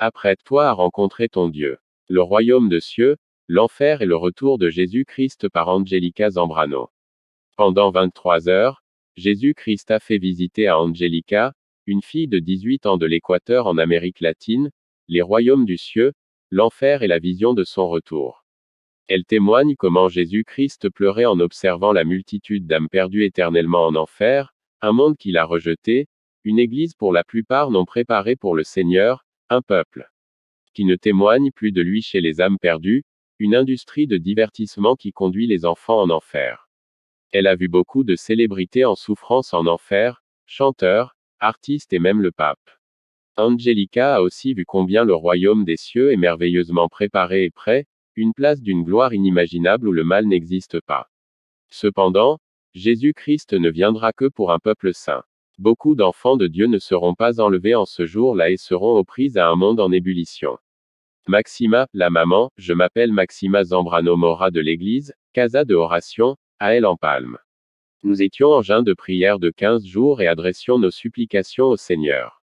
Apprête-toi à rencontrer ton Dieu. Le royaume de cieux, l'enfer et le retour de Jésus-Christ par Angelica Zambrano. Pendant 23 heures, Jésus-Christ a fait visiter à Angelica, une fille de 18 ans de l'Équateur en Amérique latine, les royaumes du cieux, l'enfer et la vision de son retour. Elle témoigne comment Jésus-Christ pleurait en observant la multitude d'âmes perdues éternellement en enfer, un monde qu'il a rejeté, une église pour la plupart non préparée pour le Seigneur, un peuple qui ne témoigne plus de lui chez les âmes perdues, une industrie de divertissement qui conduit les enfants en enfer. Elle a vu beaucoup de célébrités en souffrance en enfer, chanteurs, artistes et même le pape. Angelica a aussi vu combien le royaume des cieux est merveilleusement préparé et prêt, une place d'une gloire inimaginable où le mal n'existe pas. Cependant, Jésus-Christ ne viendra que pour un peuple saint. Beaucoup d'enfants de Dieu ne seront pas enlevés en ce jour-là et seront aux prises à un monde en ébullition. Maxima, la maman, je m'appelle Maxima Zambrano Mora de l'église, Casa de Oration, à El Empalme. Nous étions en jeûne de prière de 15 jours et adressions nos supplications au Seigneur.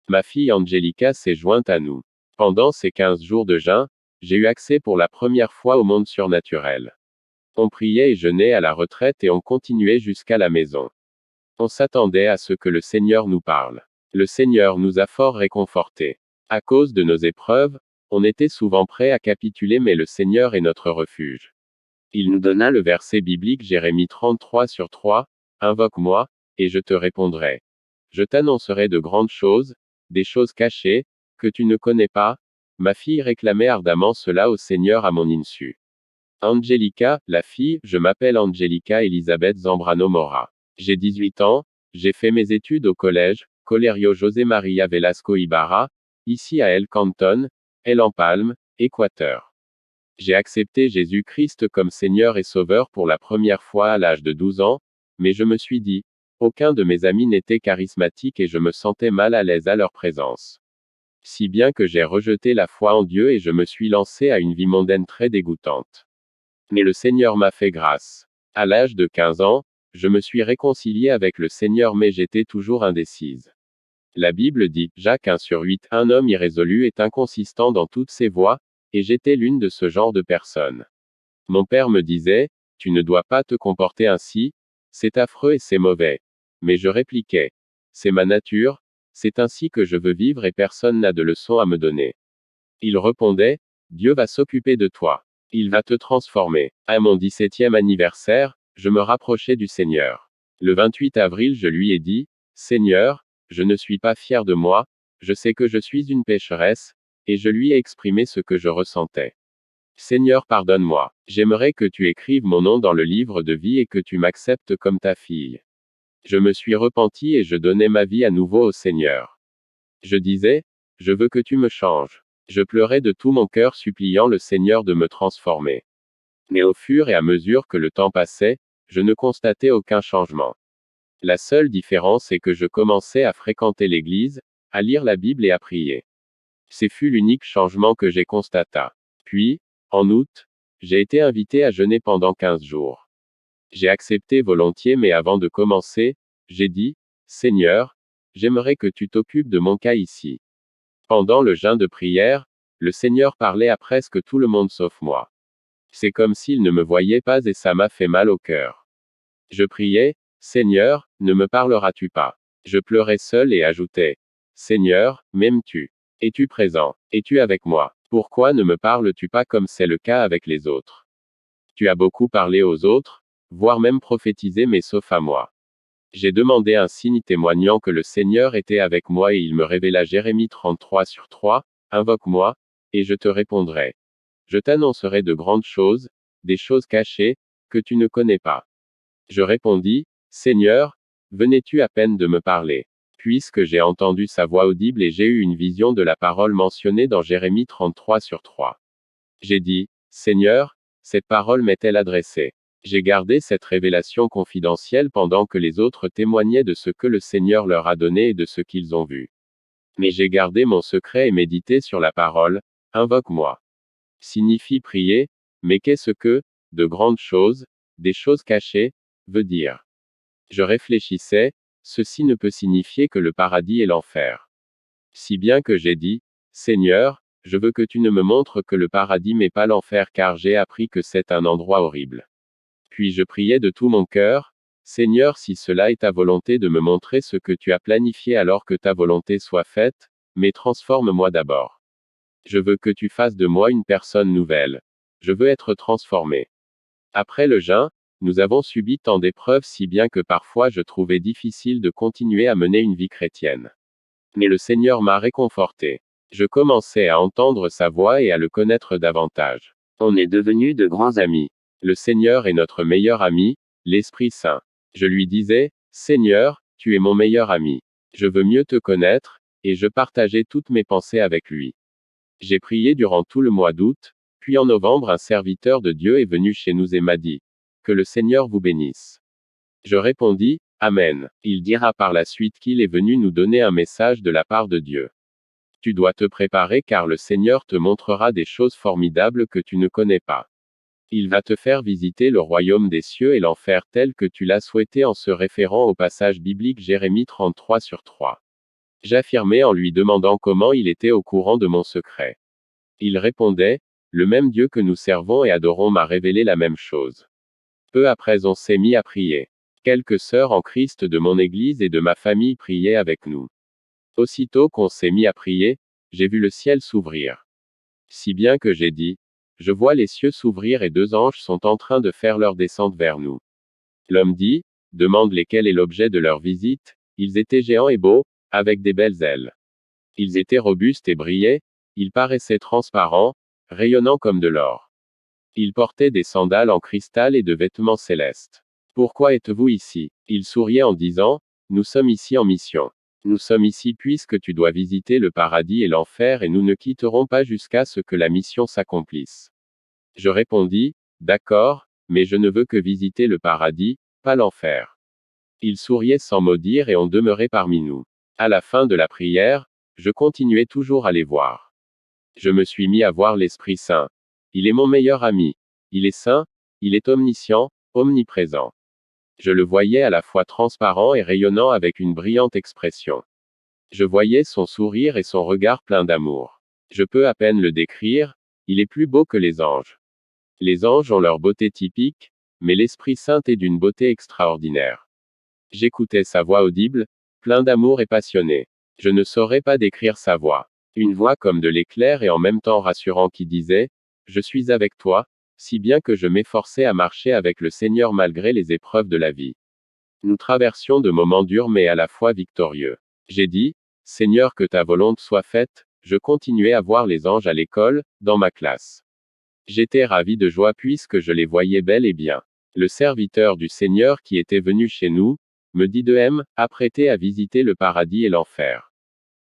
Ma fille Angelica s'est jointe à nous. Pendant ces 15 jours de jeûne, j'ai eu accès pour la première fois au monde surnaturel. On priait et jeûnait à la retraite et on continuait jusqu'à la maison. On s'attendait à ce que le Seigneur nous parle. Le Seigneur nous a fort réconfortés. À cause de nos épreuves, on était souvent prêt à capituler mais le Seigneur est notre refuge. Il nous donna le verset biblique Jérémie 33:3, Invoque-moi, et je te répondrai. Je t'annoncerai de grandes choses, des choses cachées, que tu ne connais pas. Ma fille réclamait ardemment cela au Seigneur à mon insu. Angelica, la fille, je m'appelle Angelica Elisabeth Zambrano Mora. J'ai 18 ans, j'ai fait mes études au collège, Colegio José María Velasco Ibarra, ici à El Canton, El Empalme, Équateur. J'ai accepté Jésus-Christ comme Seigneur et Sauveur pour la première fois à l'âge de 12 ans, mais je me suis dit, aucun de mes amis n'était charismatique et je me sentais mal à l'aise à leur présence. Si bien que j'ai rejeté la foi en Dieu et je me suis lancé à une vie mondaine très dégoûtante. Mais le Seigneur m'a fait grâce. À l'âge de 15 ans, je me suis réconcilié avec le Seigneur mais j'étais toujours indécise. La Bible dit, Jacques 1/8, un homme irrésolu est inconsistant dans toutes ses voies, et j'étais l'une de ce genre de personnes. Mon père me disait, tu ne dois pas te comporter ainsi, c'est affreux et c'est mauvais. Mais je répliquais, c'est ma nature, c'est ainsi que je veux vivre et personne n'a de leçon à me donner. Il répondait, Dieu va s'occuper de toi. Il va te transformer. À mon 17e anniversaire, je me rapprochais du Seigneur. Le 28 avril, je lui ai dit, Seigneur, je ne suis pas fier de moi, je sais que je suis une pécheresse, et je lui ai exprimé ce que je ressentais. Seigneur, pardonne-moi. J'aimerais que tu écrives mon nom dans le livre de vie et que tu m'acceptes comme ta fille. Je me suis repenti et je donnais ma vie à nouveau au Seigneur. Je disais, je veux que tu me changes. Je pleurais de tout mon cœur suppliant le Seigneur de me transformer. Mais au fur et à mesure que le temps passait, je ne constatais aucun changement. La seule différence est que je commençais à fréquenter l'église, à lire la Bible et à prier. Ce fut l'unique changement que j'ai constata. Puis, en août, j'ai été invité à jeûner pendant 15 jours. J'ai accepté volontiers mais avant de commencer, j'ai dit, Seigneur, j'aimerais que tu t'occupes de mon cas ici. Pendant le jeûne de prière, le Seigneur parlait à presque tout le monde sauf moi. C'est comme s'il ne me voyait pas et ça m'a fait mal au cœur. Je priais, Seigneur, ne me parleras-tu pas? Je pleurais seul et ajoutais, Seigneur, m'aimes-tu? Es-tu présent? Es-tu avec moi? Pourquoi ne me parles-tu pas comme c'est le cas avec les autres? Tu as beaucoup parlé aux autres, voire même prophétisé mais sauf à moi. J'ai demandé un signe témoignant que le Seigneur était avec moi et il me révéla Jérémie 33:3, Invoque-moi, et je te répondrai. Je t'annoncerai de grandes choses, des choses cachées, que tu ne connais pas. Je répondis, Seigneur, venais-tu à peine de me parler? Puisque j'ai entendu sa voix audible et j'ai eu une vision de la parole mentionnée dans Jérémie 33:3. J'ai dit, Seigneur, cette parole m'est-elle adressée? J'ai gardé cette révélation confidentielle pendant que les autres témoignaient de ce que le Seigneur leur a donné et de ce qu'ils ont vu. Mais j'ai gardé mon secret et médité sur la parole, Invoque-moi. Signifie prier, mais qu'est-ce que, de grandes choses, des choses cachées, veut dire? Je réfléchissais, ceci ne peut signifier que le paradis et l'enfer. Si bien que j'ai dit, Seigneur, je veux que tu ne me montres que le paradis mais pas l'enfer car j'ai appris que c'est un endroit horrible. Puis je priais de tout mon cœur, Seigneur, si cela est ta volonté de me montrer ce que tu as planifié alors que ta volonté soit faite, mais transforme-moi d'abord. Je veux que tu fasses de moi une personne nouvelle. Je veux être transformé. Après le jeûne, nous avons subi tant d'épreuves si bien que parfois je trouvais difficile de continuer à mener une vie chrétienne. Mais le Seigneur m'a réconforté. Je commençais à entendre sa voix et à le connaître davantage. On est devenus de grands amis. Le Seigneur est notre meilleur ami, l'Esprit Saint. Je lui disais, Seigneur, tu es mon meilleur ami. Je veux mieux te connaître, et je partageais toutes mes pensées avec lui. J'ai prié durant tout le mois d'août, puis en novembre un serviteur de Dieu est venu chez nous et m'a dit, que le Seigneur vous bénisse. Je répondis, Amen. Il dira par la suite qu'il est venu nous donner un message de la part de Dieu. Tu dois te préparer car le Seigneur te montrera des choses formidables que tu ne connais pas. Il va te faire visiter le royaume des cieux et l'enfer tel que tu l'as souhaité en se référant au passage biblique Jérémie 33:3. J'affirmais en lui demandant comment il était au courant de mon secret. Il répondait, le même Dieu que nous servons et adorons m'a révélé la même chose. Peu après on s'est mis à prier. Quelques sœurs en Christ de mon église et de ma famille priaient avec nous. Aussitôt qu'on s'est mis à prier, j'ai vu le ciel s'ouvrir. Si bien que j'ai dit, je vois les cieux s'ouvrir et 2 anges sont en train de faire leur descente vers nous. L'homme dit, demande lesquels est l'objet de leur visite, ils étaient géants et beaux, avec des belles ailes. Ils étaient robustes et brillaient, ils paraissaient transparents, rayonnants comme de l'or. Ils portaient des sandales en cristal et de vêtements célestes. Pourquoi êtes-vous ici? Ils souriaient en disant, nous sommes ici en mission. Nous sommes ici puisque tu dois visiter le paradis et l'enfer et nous ne quitterons pas jusqu'à ce que la mission s'accomplisse. Je répondis, d'accord, mais je ne veux que visiter le paradis, pas l'enfer. Ils souriaient sans mot dire et ont demeuré parmi nous. À la fin de la prière, je continuais toujours à les voir. Je me suis mis à voir l'Esprit Saint. Il est mon meilleur ami. Il est saint, il est omniscient, omniprésent. Je le voyais à la fois transparent et rayonnant avec une brillante expression. Je voyais son sourire et son regard plein d'amour. Je peux à peine le décrire, il est plus beau que les anges. Les anges ont leur beauté typique, mais l'Esprit Saint est d'une beauté extraordinaire. J'écoutais sa voix audible, plein d'amour et passionné. Je ne saurais pas décrire sa voix. Une voix comme de l'éclair et en même temps rassurant qui disait, je suis avec toi, si bien que je m'efforçais à marcher avec le Seigneur malgré les épreuves de la vie. Nous traversions de moments durs mais à la fois victorieux. J'ai dit, Seigneur que ta volonté soit faite, je continuais à voir les anges à l'école, dans ma classe. J'étais ravi de joie puisque je les voyais bel et bien. Le serviteur du Seigneur qui était venu chez nous, me dit de apprêté à visiter le paradis et l'enfer.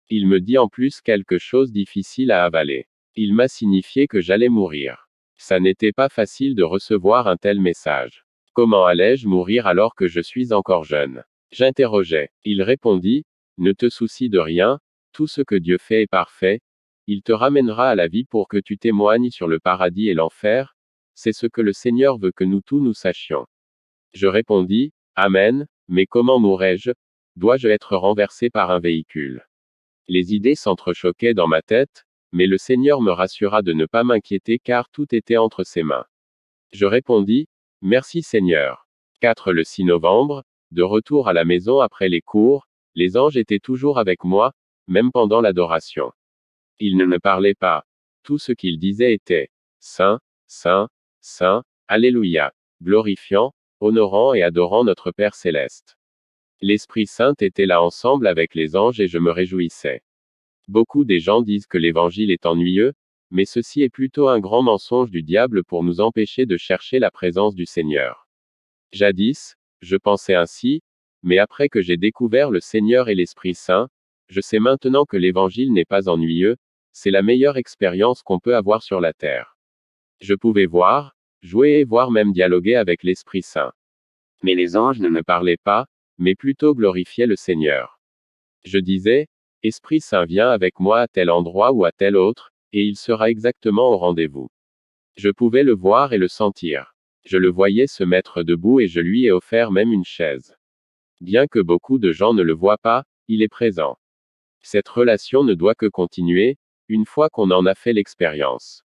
Il me dit en plus quelque chose difficile à avaler. Il m'a signifié que j'allais mourir. Ça n'était pas facile de recevoir un tel message. Comment allais-je mourir alors que je suis encore jeune? J'interrogeais. Il répondit, ne te soucie de rien, tout ce que Dieu fait est parfait, il te ramènera à la vie pour que tu témoignes sur le paradis et l'enfer, c'est ce que le Seigneur veut que nous tous nous sachions. Je répondis, Amen, mais comment mourrai-je? Dois-je être renversé par un véhicule? Les idées s'entrechoquaient dans ma tête, mais le Seigneur me rassura de ne pas m'inquiéter car tout était entre ses mains. Je répondis, merci Seigneur. 4 Le 6 novembre, de retour à la maison après les cours, les anges étaient toujours avec moi, même pendant l'adoration. Ils ne me parlaient pas. Tout ce qu'ils disaient était Saint, Saint, Saint, Alléluia, glorifiant, honorant et adorant notre Père céleste. L'Esprit Saint était là ensemble avec les anges et je me réjouissais. Beaucoup des gens disent que l'Évangile est ennuyeux, mais ceci est plutôt un grand mensonge du diable pour nous empêcher de chercher la présence du Seigneur. Jadis, je pensais ainsi, mais après que j'ai découvert le Seigneur et l'Esprit Saint, je sais maintenant que l'Évangile n'est pas ennuyeux, c'est la meilleure expérience qu'on peut avoir sur la terre. Je pouvais voir, jouer et voire même dialoguer avec l'Esprit Saint. Mais les anges ne me parlaient pas, mais plutôt glorifiaient le Seigneur. Je disais, Esprit Saint viens avec moi à tel endroit ou à tel autre, et il sera exactement au rendez-vous. Je pouvais le voir et le sentir. Je le voyais se mettre debout et je lui ai offert même une chaise. Bien que beaucoup de gens ne le voient pas, il est présent. Cette relation ne doit que continuer, une fois qu'on en a fait l'expérience.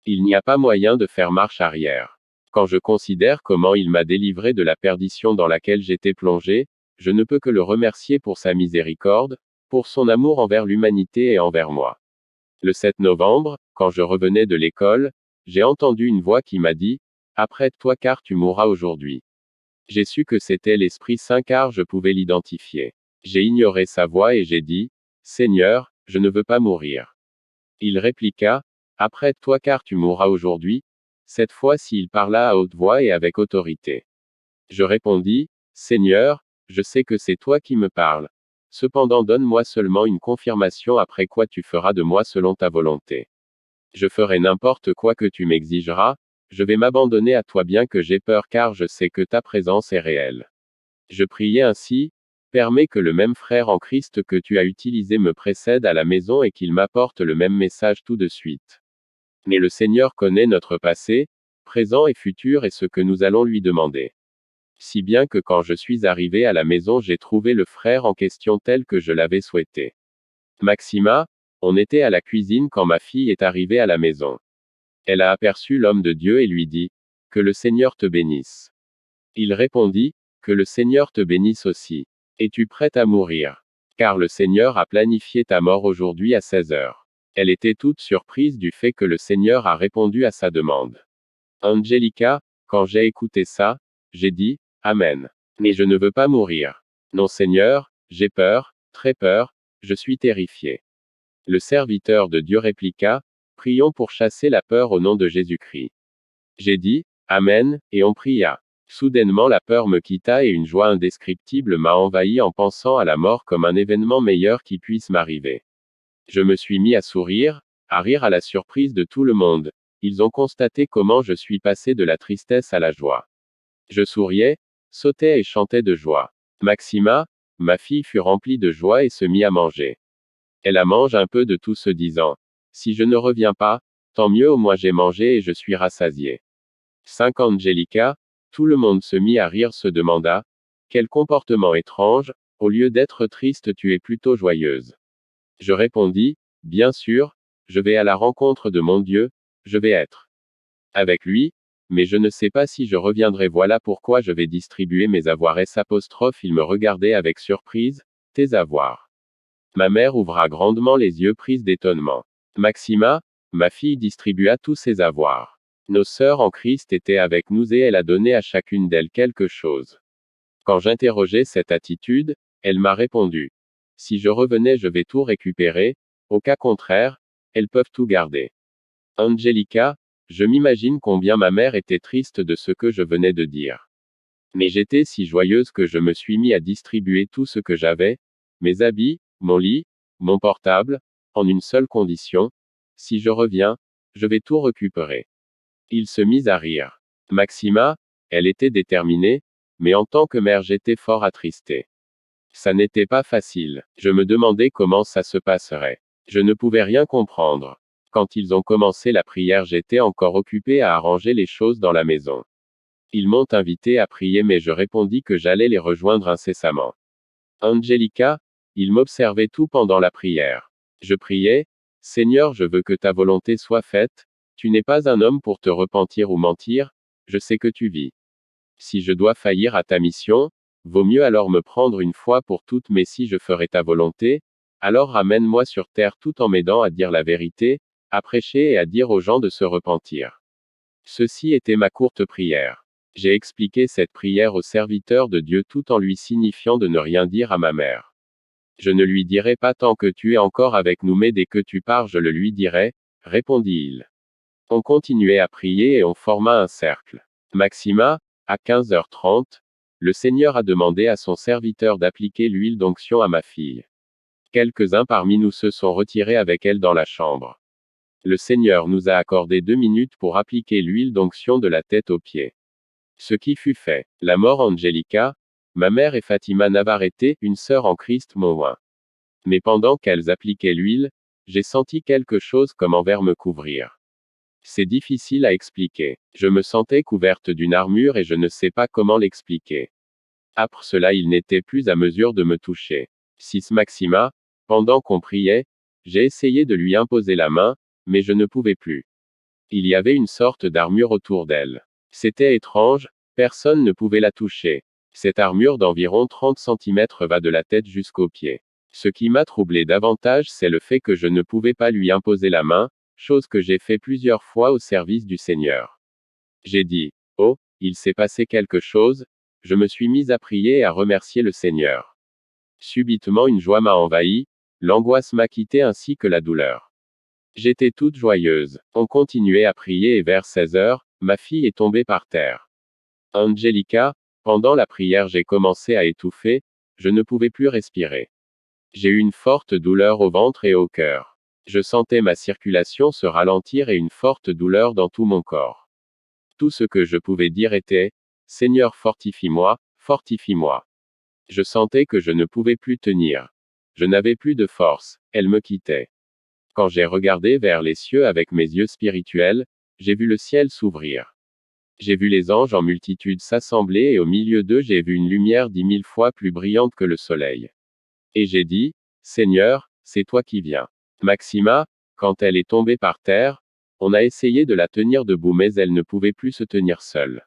Il n'y a pas moyen de faire marche arrière. Quand je considère comment il m'a délivré de la perdition dans laquelle j'étais plongé, je ne peux que le remercier pour sa miséricorde, pour son amour envers l'humanité et envers moi. Le 7 novembre, quand je revenais de l'école, j'ai entendu une voix qui m'a dit, « Apprête-toi car tu mourras aujourd'hui. » J'ai su que c'était l'Esprit Saint car je pouvais l'identifier. J'ai ignoré sa voix et j'ai dit, « Seigneur, je ne veux pas mourir. » Il répliqua, « Apprête-toi car tu mourras aujourd'hui. » Cette fois-ci il parla à haute voix et avec autorité. Je répondis, « Seigneur, je sais que c'est toi qui me parles. Cependant donne-moi seulement une confirmation après quoi tu feras de moi selon ta volonté. Je ferai n'importe quoi que tu m'exigeras, je vais m'abandonner à toi bien que j'ai peur car je sais que ta présence est réelle. » Je priais ainsi, « Permets que le même frère en Christ que tu as utilisé me précède à la maison et qu'il m'apporte le même message tout de suite. » Mais le Seigneur connaît notre passé, présent et futur et ce que nous allons lui demander. Si bien que quand je suis arrivé à la maison j'ai trouvé le frère en question tel que je l'avais souhaité. Maxima, on était à la cuisine quand ma fille est arrivée à la maison. Elle a aperçu l'homme de Dieu et lui dit, « Que le Seigneur te bénisse. » Il répondit, « Que le Seigneur te bénisse aussi. Es-tu prête à mourir? Car le Seigneur a planifié ta mort aujourd'hui à 16 heures. » Elle était toute surprise du fait que le Seigneur a répondu à sa demande. Angelica, quand j'ai écouté ça, j'ai dit, Amen. Mais je ne veux pas mourir. Non Seigneur, j'ai peur, très peur, je suis terrifié. Le serviteur de Dieu répliqua, prions pour chasser la peur au nom de Jésus-Christ. J'ai dit, Amen, et on pria. Soudainement la peur me quitta et une joie indescriptible m'a envahi en pensant à la mort comme un événement meilleur qui puisse m'arriver. Je me suis mis à sourire, à rire à la surprise de tout le monde. Ils ont constaté comment je suis passé de la tristesse à la joie. Je souriais, sautais et chantais de joie. Maxima, ma fille fut remplie de joie et se mit à manger. Elle a mangé un peu de tout se disant, si je ne reviens pas, tant mieux au moins j'ai mangé et je suis rassasié. 5 Angelica, tout le monde se mit à rire se demanda, quel comportement étrange, au lieu d'être triste tu es plutôt joyeuse. Je répondis, bien sûr, je vais à la rencontre de mon Dieu, je vais être avec lui, mais je ne sais pas si je reviendrai voilà pourquoi je vais distribuer mes avoirs il me regardait avec surprise, tes avoirs. Ma mère ouvra grandement les yeux prise d'étonnement. Maxima, ma fille distribua tous ses avoirs. Nos sœurs en Christ étaient avec nous et elle a donné à chacune d'elles quelque chose. Quand j'interrogeais cette attitude, elle m'a répondu. Si je revenais je vais tout récupérer, au cas contraire, elles peuvent tout garder. Angelica, je m'imagine combien ma mère était triste de ce que je venais de dire. Mais j'étais si joyeuse que je me suis mis à distribuer tout ce que j'avais, mes habits, mon lit, mon portable, en une seule condition, si je reviens, je vais tout récupérer. Il se mit à rire. Maxima, elle était déterminée, mais en tant que mère j'étais fort attristé. Ça n'était pas facile. Je me demandais comment ça se passerait. Je ne pouvais rien comprendre. Quand ils ont commencé la prière j'étais encore occupé à arranger les choses dans la maison. Ils m'ont invité à prier mais je répondis que j'allais les rejoindre incessamment. Angelica, ils m'observaient tout pendant la prière. Je priais, Seigneur je veux que ta volonté soit faite, tu n'es pas un homme pour te repentir ou mentir, je sais que tu vis. Si je dois faillir à ta mission, vaut mieux alors me prendre une fois pour toutes mais si je ferai ta volonté, alors ramène-moi sur terre tout en m'aidant à dire la vérité, à prêcher et à dire aux gens de se repentir. Ceci était ma courte prière. J'ai expliqué cette prière au serviteur de Dieu tout en lui signifiant de ne rien dire à ma mère. Je ne lui dirai pas tant que tu es encore avec nous mais dès que tu pars je le lui dirai, répondit-il. On continuait à prier et on forma un cercle. Maxima, à 15h30, le Seigneur a demandé à son serviteur d'appliquer l'huile d'onction à ma fille. Quelques-uns parmi nous se sont retirés avec elle dans la chambre. Le Seigneur nous a accordé 2 minutes pour appliquer l'huile d'onction de la tête aux pieds. Ce qui fut fait. La mort Angelica, ma mère et Fatima Navarrete, une sœur en Christ m'ont oint. Mais pendant qu'elles appliquaient l'huile, j'ai senti quelque chose comme envers me couvrir. C'est difficile à expliquer. Je me sentais couverte d'une armure et je ne sais pas comment l'expliquer. Après cela il n'était plus à mesure de me toucher. 6 Maxima, pendant qu'on priait, J'ai essayé de lui imposer la main, mais je ne pouvais plus. Il y avait une sorte d'armure autour d'elle. C'était étrange, personne ne pouvait la toucher. Cette armure d'environ 30 centimètres va de la tête jusqu'aux pieds. Ce qui m'a troublé davantage, c'est le fait que je ne pouvais pas lui imposer la main, chose que j'ai fait plusieurs fois au service du Seigneur. J'ai dit, oh, il s'est passé quelque chose, je me suis mis à prier et à remercier le Seigneur. Subitement une joie m'a envahi, l'angoisse m'a quitté ainsi que la douleur. J'étais toute joyeuse. On continuait à prier et vers 16 heures, ma fille est tombée par terre. Angelica, pendant la prière j'ai commencé à étouffer, je ne pouvais plus respirer. J'ai eu une forte douleur au ventre et au cœur. Je sentais ma circulation se ralentir et une forte douleur dans tout mon corps. Tout ce que je pouvais dire était, Seigneur fortifie-moi, fortifie-moi. Je sentais que je ne pouvais plus tenir. Je n'avais plus de force, elle me quittait. Quand j'ai regardé vers les cieux avec mes yeux spirituels, j'ai vu le ciel s'ouvrir. J'ai vu les anges en multitude s'assembler et au milieu d'eux j'ai vu une lumière 10 000 fois plus brillante que le soleil. Et j'ai dit, Seigneur, c'est toi qui viens. Maxima, quand elle est tombée par terre, on a essayé de la tenir debout mais elle ne pouvait plus se tenir seule.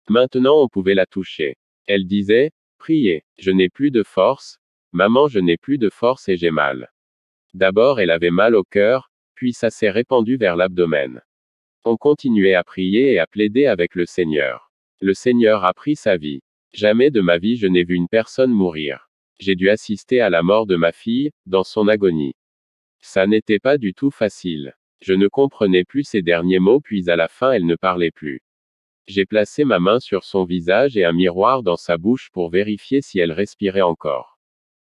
Maintenant on pouvait la toucher. Elle disait, priez, je n'ai plus de force, maman je n'ai plus de force et j'ai mal. D'abord elle avait mal au cœur, puis ça s'est répandu vers l'abdomen. On continuait à prier et à plaider avec le Seigneur. Le Seigneur a pris sa vie. Jamais de ma vie je n'ai vu une personne mourir. J'ai dû assister à la mort de ma fille, dans son agonie. Ça n'était pas du tout facile. Je ne comprenais plus ses derniers mots puis à la fin elle ne parlait plus. J'ai placé ma main sur son visage et un miroir dans sa bouche pour vérifier si elle respirait encore.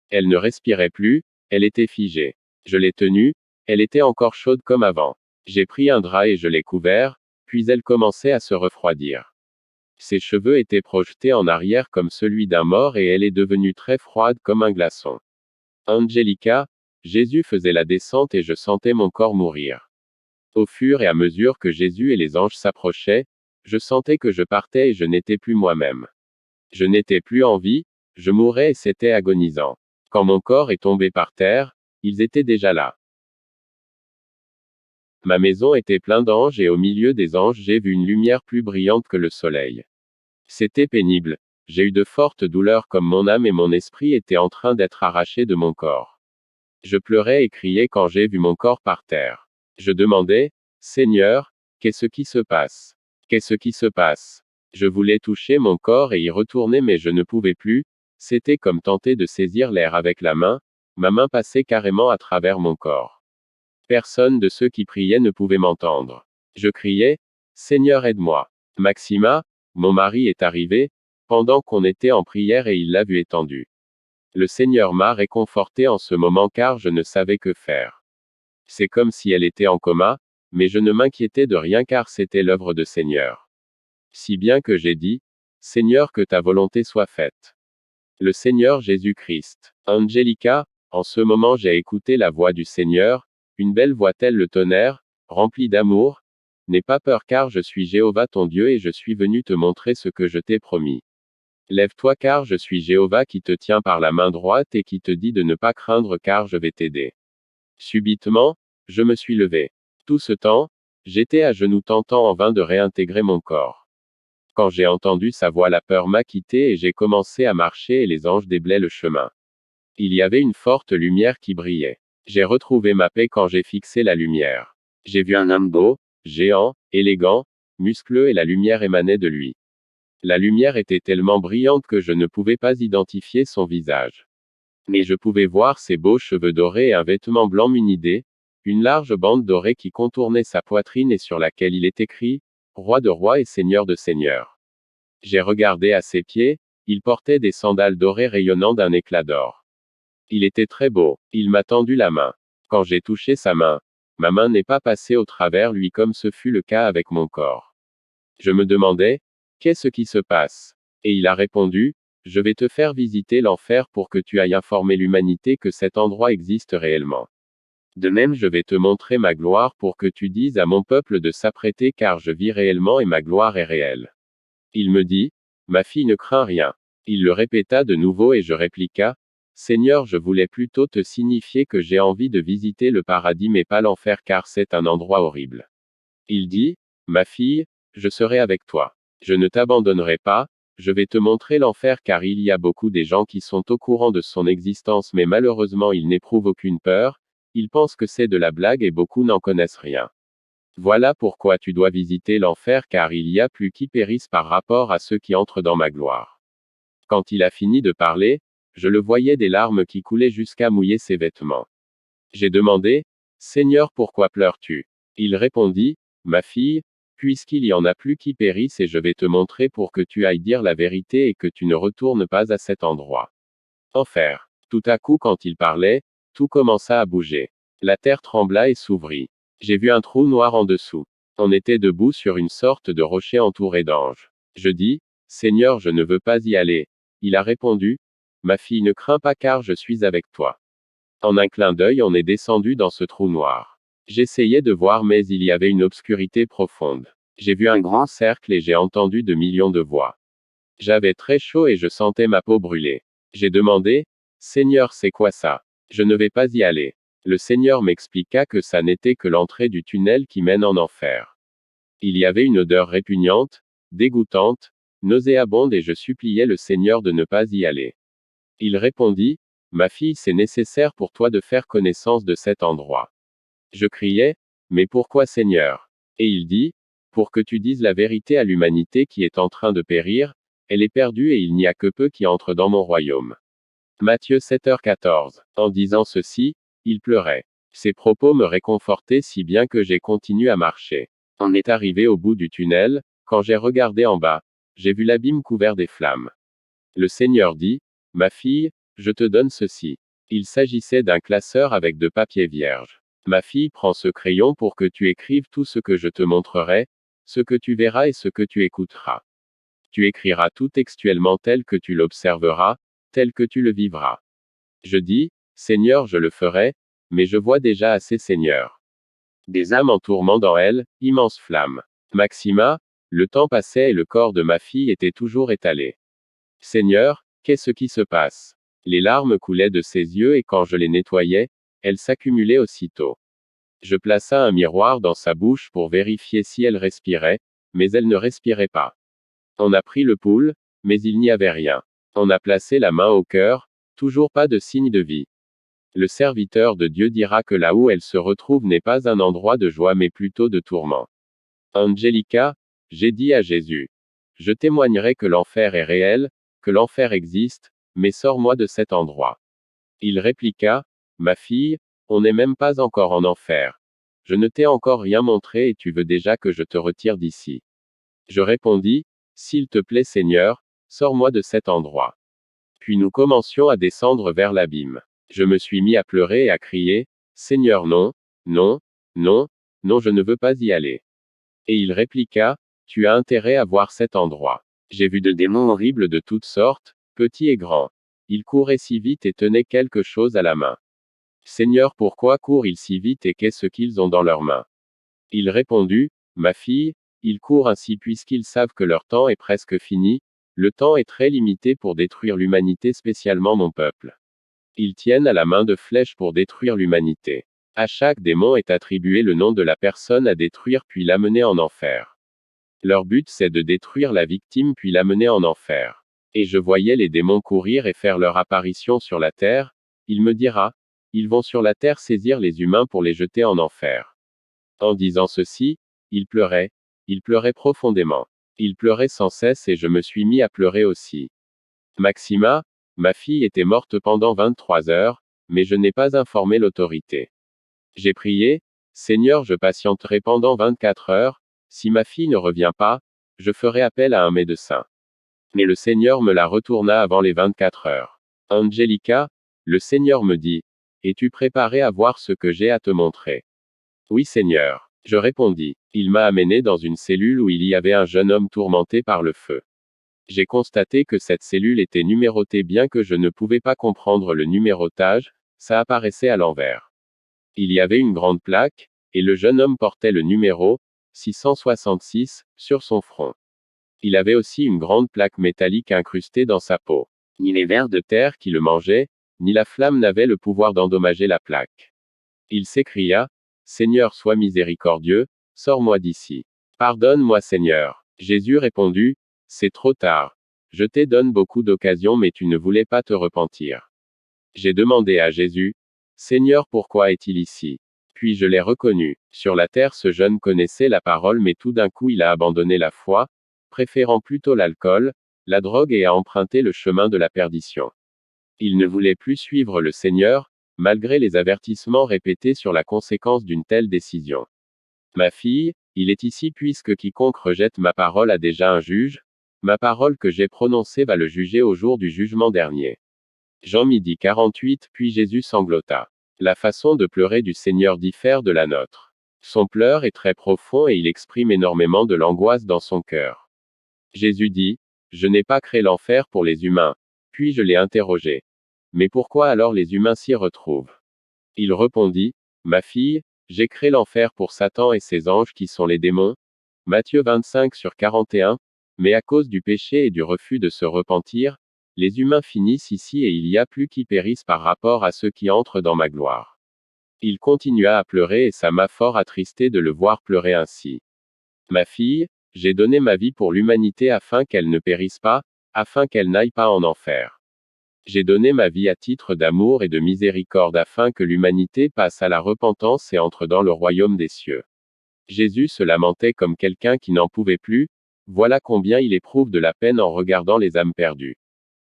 Elle ne respirait plus, elle était figée. Je l'ai tenue, elle était encore chaude comme avant. J'ai pris un drap et je l'ai couvert, puis elle commençait à se refroidir. Ses cheveux étaient projetés en arrière comme celui d'un mort et elle est devenue très froide comme un glaçon. Angelica, Jésus faisait la descente et je sentais mon corps mourir. Au fur et à mesure que Jésus et les anges s'approchaient, je sentais que je partais et je n'étais plus moi-même. Je n'étais plus en vie, je mourais et c'était agonisant. Quand mon corps est tombé par terre, ils étaient déjà là. Ma maison était pleine d'anges et au milieu des anges j'ai vu une lumière plus brillante que le soleil. C'était pénible. J'ai eu de fortes douleurs comme mon âme et mon esprit étaient en train d'être arrachés de mon corps. Je pleurais et criais quand j'ai vu mon corps par terre. Je demandais, Seigneur, qu'est-ce qui se passe? Qu'est-ce qui se passe? Je voulais toucher mon corps et y retourner mais je ne pouvais plus, c'était comme tenter de saisir l'air avec la main, ma main passait carrément à travers mon corps. Personne de ceux qui priaient ne pouvait m'entendre. Je criais, Seigneur aide-moi. Maxima, mon mari est arrivé, pendant qu'on était en prière et il l'a vu étendu. Le Seigneur m'a réconforté en ce moment car je ne savais que faire. C'est comme si elle était en coma, mais je ne m'inquiétais de rien car c'était l'œuvre de Seigneur. Si bien que j'ai dit, Seigneur que ta volonté soit faite. Le Seigneur Jésus-Christ. Angelica, en ce moment j'ai écouté la voix du Seigneur, une belle voix telle le tonnerre, remplie d'amour. N'aie pas peur car je suis Jéhovah ton Dieu et je suis venu te montrer ce que je t'ai promis. Lève-toi car je suis Jéhovah qui te tient par la main droite et qui te dit de ne pas craindre car je vais t'aider. Subitement, je me suis levé. Tout ce temps, j'étais à genoux tentant en vain de réintégrer mon corps. Quand j'ai entendu sa voix la peur m'a quitté et j'ai commencé à marcher et les anges déblaient le chemin. Il y avait une forte lumière qui brillait. J'ai retrouvé ma paix quand j'ai fixé la lumière. J'ai vu un homme beau, géant, élégant, muscleux et la lumière émanait de lui. La lumière était tellement brillante que je ne pouvais pas identifier son visage. Mais je pouvais voir ses beaux cheveux dorés et un vêtement blanc muni une large bande dorée qui contournait sa poitrine et sur laquelle il est écrit, Roi de rois et Seigneur de seigneurs. J'ai regardé à ses pieds, il portait des sandales dorées rayonnant d'un éclat d'or. Il était très beau, il m'a tendu la main. Quand j'ai touché sa main, ma main n'est pas passée au travers lui comme ce fut le cas avec mon corps. Je me demandais, qu'est-ce qui se passe? Et il a répondu, je vais te faire visiter l'enfer pour que tu ailles informer l'humanité que cet endroit existe réellement. De même je vais te montrer ma gloire pour que tu dises à mon peuple de s'apprêter car je vis réellement et ma gloire est réelle. Il me dit, ma fille ne craint rien. Il le répéta de nouveau et je répliqua, Seigneur, je voulais plutôt te signifier que j'ai envie de visiter le paradis mais pas l'enfer car c'est un endroit horrible. Il dit, ma fille, je serai avec toi. Je ne t'abandonnerai pas, je vais te montrer l'enfer car il y a beaucoup des gens qui sont au courant de son existence mais malheureusement ils n'éprouvent aucune peur, ils pensent que c'est de la blague et beaucoup n'en connaissent rien. Voilà pourquoi tu dois visiter l'enfer car il y a plus qui périssent par rapport à ceux qui entrent dans ma gloire. Quand il a fini de parler, je le voyais des larmes qui coulaient jusqu'à mouiller ses vêtements. J'ai demandé, Seigneur, pourquoi pleures-tu? Il répondit, ma fille, puisqu'il y en a plus qui périssent et je vais te montrer pour que tu ailles dire la vérité et que tu ne retournes pas à cet endroit. Enfer. Tout à coup quand il parlait, tout commença à bouger. La terre trembla et s'ouvrit. J'ai vu un trou noir en dessous. On était debout sur une sorte de rocher entouré d'anges. Je dis, Seigneur, je ne veux pas y aller. Il a répondu, ma fille, ne crains pas car je suis avec toi. En un clin d'œil, on est descendu dans ce trou noir. J'essayais de voir mais il y avait une obscurité profonde. J'ai vu un grand cercle et j'ai entendu de millions de voix. J'avais très chaud et je sentais ma peau brûler. J'ai demandé, Seigneur, c'est quoi ça? Je ne vais pas y aller. Le Seigneur m'expliqua que ça n'était que l'entrée du tunnel qui mène en enfer. Il y avait une odeur répugnante, dégoûtante, nauséabonde et je suppliais le Seigneur de ne pas y aller. Il répondit, ma fille, c'est nécessaire pour toi de faire connaissance de cet endroit. Je criais, mais pourquoi Seigneur? Et il dit, pour que tu dises la vérité à l'humanité qui est en train de périr, elle est perdue et il n'y a que peu qui entrent dans mon royaume. Matthieu 7h14. En disant ceci, il pleurait. Ses propos me réconfortaient si bien que j'ai continué à marcher. On est arrivé au bout du tunnel, quand j'ai regardé en bas, j'ai vu l'abîme couvert des flammes. Le Seigneur dit, ma fille, je te donne ceci. Il s'agissait d'un classeur avec de papier vierge. Ma fille, prends ce crayon pour que tu écrives tout ce que je te montrerai, ce que tu verras et ce que tu écouteras. Tu écriras tout textuellement tel que tu l'observeras, tel que tu le vivras. Je dis, Seigneur, je le ferai, mais je vois déjà assez Seigneur. Des âmes en tourment dans elle, immense flamme. Maxima, le temps passait et le corps de ma fille était toujours étalé. Seigneur, qu'est-ce qui se passe? Les larmes coulaient de ses yeux et quand je les nettoyais, elles s'accumulaient aussitôt. Je plaça un miroir dans sa bouche pour vérifier si elle respirait, mais elle ne respirait pas. On a pris le pouls, mais il n'y avait rien. On a placé la main au cœur, toujours pas de signe de vie. Le serviteur de Dieu dira que là où elle se retrouve n'est pas un endroit de joie mais plutôt de tourment. Angelica, j'ai dit à Jésus. Je témoignerai que l'enfer est réel, que l'enfer existe, mais sors-moi de cet endroit. Il répliqua, ma fille, on n'est même pas encore en enfer. Je ne t'ai encore rien montré et tu veux déjà que je te retire d'ici. Je répondis, s'il te plaît Seigneur, sors-moi de cet endroit. Puis nous commencions à descendre vers l'abîme. Je me suis mis à pleurer et à crier, Seigneur non, non, non, non je ne veux pas y aller. Et il répliqua, tu as intérêt à voir cet endroit. J'ai vu de démons horribles de toutes sortes, petits et grands. Ils couraient si vite et tenaient quelque chose à la main. Seigneur, pourquoi courent-ils si vite et qu'est-ce qu'ils ont dans leurs mains? Il répondit, ma fille, ils courent ainsi puisqu'ils savent que leur temps est presque fini, le temps est très limité pour détruire l'humanité, spécialement mon peuple. Ils tiennent à la main de flèches pour détruire l'humanité. À chaque démon est attribué le nom de la personne à détruire puis l'amener en enfer. Leur but c'est de détruire la victime puis l'amener en enfer. Et je voyais les démons courir et faire leur apparition sur la terre, il me dira, ils vont sur la terre saisir les humains pour les jeter en enfer. En disant ceci, il pleurait profondément. Il pleurait sans cesse et je me suis mis à pleurer aussi. Maxima, ma fille était morte pendant 23 heures, mais je n'ai pas informé l'autorité. J'ai prié, Seigneur, je patienterai pendant 24 heures, si ma fille ne revient pas, je ferai appel à un médecin. Mais le Seigneur me la retourna avant les 24 heures. Angelica, le Seigneur me dit, es-tu préparé à voir ce que j'ai à te montrer? Oui Seigneur, je répondis. Il m'a amené dans une cellule où il y avait un jeune homme tourmenté par le feu. J'ai constaté que cette cellule était numérotée bien que je ne pouvais pas comprendre le numérotage, ça apparaissait à l'envers. Il y avait une grande plaque, et le jeune homme portait le numéro 666 sur son front. Il avait aussi une grande plaque métallique incrustée dans sa peau. Ni les vers de terre qui le mangeaient, ni la flamme n'avait le pouvoir d'endommager la plaque. Il s'écria, Seigneur, sois miséricordieux, sors-moi d'ici. Pardonne-moi, Seigneur. Jésus répondit, c'est trop tard. Je t'ai donné beaucoup d'occasions, mais tu ne voulais pas te repentir. J'ai demandé à Jésus, Seigneur, pourquoi est-il ici? Puis je l'ai reconnu. Sur la terre, ce jeune connaissait la parole, mais tout d'un coup il a abandonné la foi, préférant plutôt l'alcool, la drogue et a emprunté le chemin de la perdition. Il ne voulait plus suivre le Seigneur, malgré les avertissements répétés sur la conséquence d'une telle décision. Ma fille, il est ici puisque quiconque rejette ma parole a déjà un juge, ma parole que j'ai prononcée va le juger au jour du jugement dernier. Jean midi 48, puis Jésus sanglota. La façon de pleurer du Seigneur diffère de la nôtre. Son pleur est très profond et il exprime énormément de l'angoisse dans son cœur. Jésus dit, je n'ai pas créé l'enfer pour les humains. Puis je l'ai interrogé. Mais pourquoi alors les humains s'y retrouvent? Il répondit, ma fille, j'ai créé l'enfer pour Satan et ses anges qui sont les démons. Matthieu 25/41. Mais à cause du péché et du refus de se repentir, les humains finissent ici et il y a plus qui périssent par rapport à ceux qui entrent dans ma gloire. Il continua à pleurer et ça m'a fort attristé de le voir pleurer ainsi. Ma fille, j'ai donné ma vie pour l'humanité afin qu'elle ne périsse pas, afin qu'elle n'aille pas en enfer. J'ai donné ma vie à titre d'amour et de miséricorde afin que l'humanité passe à la repentance et entre dans le royaume des cieux. Jésus se lamentait comme quelqu'un qui n'en pouvait plus, voilà combien il éprouve de la peine en regardant les âmes perdues.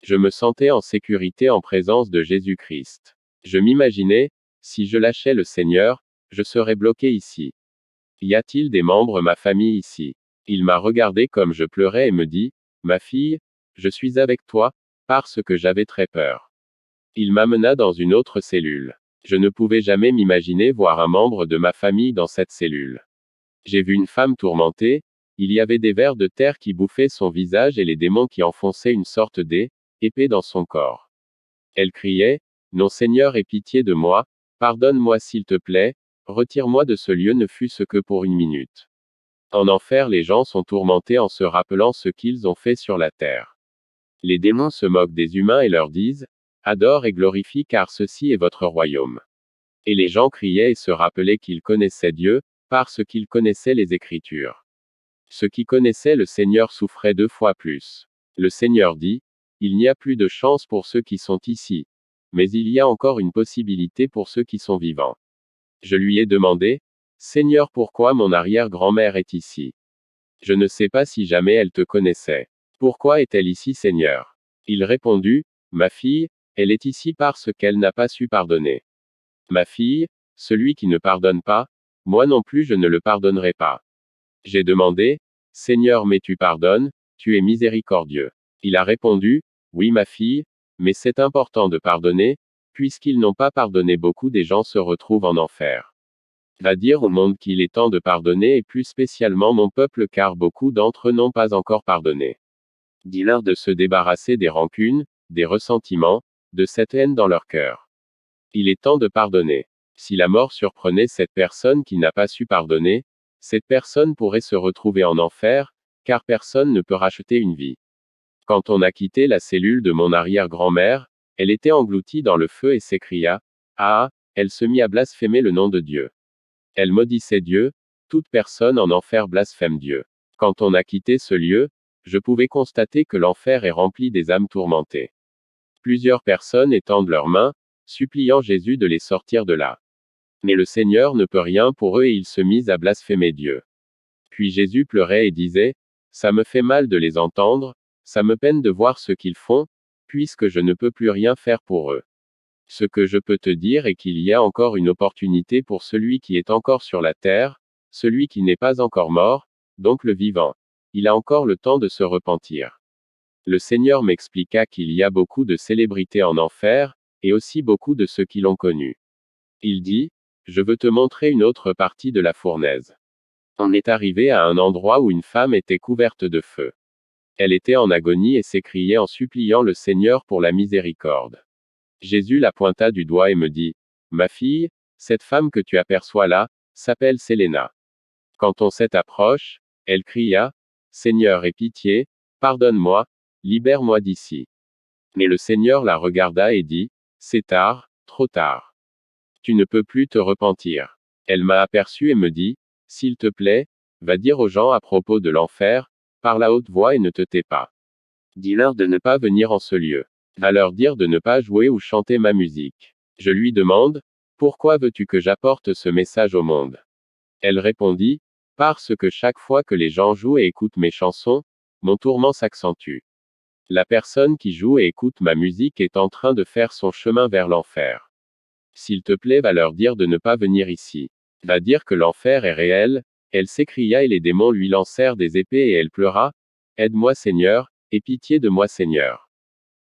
Je me sentais en sécurité en présence de Jésus-Christ. Je m'imaginais, si je lâchais le Seigneur, je serais bloqué ici. Y a-t-il des membres de ma famille ici? Il m'a regardé comme je pleurais et me dit, ma fille, je suis avec toi, parce que j'avais très peur. Il m'amena dans une autre cellule. Je ne pouvais jamais m'imaginer voir un membre de ma famille dans cette cellule. J'ai vu une femme tourmentée, il y avait des vers de terre qui bouffaient son visage et les démons qui enfonçaient une sorte d'épée dans son corps. Elle criait, non Seigneur, aie pitié de moi, pardonne-moi s'il te plaît, retire-moi de ce lieu ne fût-ce que pour une minute. En enfer les gens sont tourmentés en se rappelant ce qu'ils ont fait sur la terre. Les démons se moquent des humains et leur disent, adore et glorifie car ceci est votre royaume. Et les gens criaient et se rappelaient qu'ils connaissaient Dieu, parce qu'ils connaissaient les Écritures. Ceux qui connaissaient le Seigneur souffraient 2 fois plus. Le Seigneur dit, il n'y a plus de chance pour ceux qui sont ici. Mais il y a encore une possibilité pour ceux qui sont vivants. Je lui ai demandé, Seigneur, pourquoi mon arrière-grand-mère est ici? Je ne sais pas si jamais elle te connaissait. Pourquoi est-elle ici, Seigneur? Il répondit, ma fille, elle est ici parce qu'elle n'a pas su pardonner. Ma fille, celui qui ne pardonne pas, moi non plus je ne le pardonnerai pas. J'ai demandé, Seigneur, mais tu pardonnes, tu es miséricordieux. Il a répondu, oui ma fille, mais c'est important de pardonner, puisqu'ils n'ont pas pardonné, beaucoup des gens se retrouvent en enfer. Va dire au monde qu'il est temps de pardonner et plus spécialement mon peuple car beaucoup d'entre eux n'ont pas encore pardonné. Dis-leur de se débarrasser des rancunes, des ressentiments, de cette haine dans leur cœur. Il est temps de pardonner. Si la mort surprenait cette personne qui n'a pas su pardonner, cette personne pourrait se retrouver en enfer, car personne ne peut racheter une vie. Quand on a quitté la cellule de mon arrière-grand-mère, elle était engloutie dans le feu et s'écria, ah, elle se mit à blasphémer le nom de Dieu. Elle maudissait Dieu, toute personne en enfer blasphème Dieu. Quand on a quitté ce lieu, je pouvais constater que l'enfer est rempli des âmes tourmentées. Plusieurs personnes étendent leurs mains, suppliant Jésus de les sortir de là. Mais le Seigneur ne peut rien pour eux et ils se misent à blasphémer Dieu. Puis Jésus pleurait et disait, ça me fait mal de les entendre, ça me peine de voir ce qu'ils font, puisque je ne peux plus rien faire pour eux. Ce que je peux te dire est qu'il y a encore une opportunité pour celui qui est encore sur la terre, celui qui n'est pas encore mort, donc le vivant. Il a encore le temps de se repentir. Le Seigneur m'expliqua qu'il y a beaucoup de célébrités en enfer, et aussi beaucoup de ceux qui l'ont connu. Il dit, je veux te montrer une autre partie de la fournaise. On est arrivé à un endroit où une femme était couverte de feu. Elle était en agonie et s'écriait en suppliant le Seigneur pour la miséricorde. Jésus la pointa du doigt et me dit, ma fille, cette femme que tu aperçois là, s'appelle Séléna. Quand on s'est approché, elle cria, Seigneur, aie pitié, pardonne-moi, libère-moi d'ici. Mais le Seigneur la regarda et dit, C'est tard, trop tard. Tu ne peux plus te repentir. Elle m'a aperçu et me dit, s'il te plaît, va dire aux gens à propos de l'enfer, parle à haute voix et ne te tais pas. Dis-leur de ne pas venir en ce lieu. Va leur dire de ne pas jouer ou chanter ma musique. Je lui demande, pourquoi veux-tu que j'apporte ce message au monde? Elle répondit, parce que chaque fois que les gens jouent et écoutent mes chansons, mon tourment s'accentue. La personne qui joue et écoute ma musique est en train de faire son chemin vers l'enfer. S'il te plaît, va leur dire de ne pas venir ici. Va dire que l'enfer est réel. Elle s'écria et les démons lui lancèrent des épées et elle pleura. Aide-moi Seigneur, aie pitié de moi Seigneur.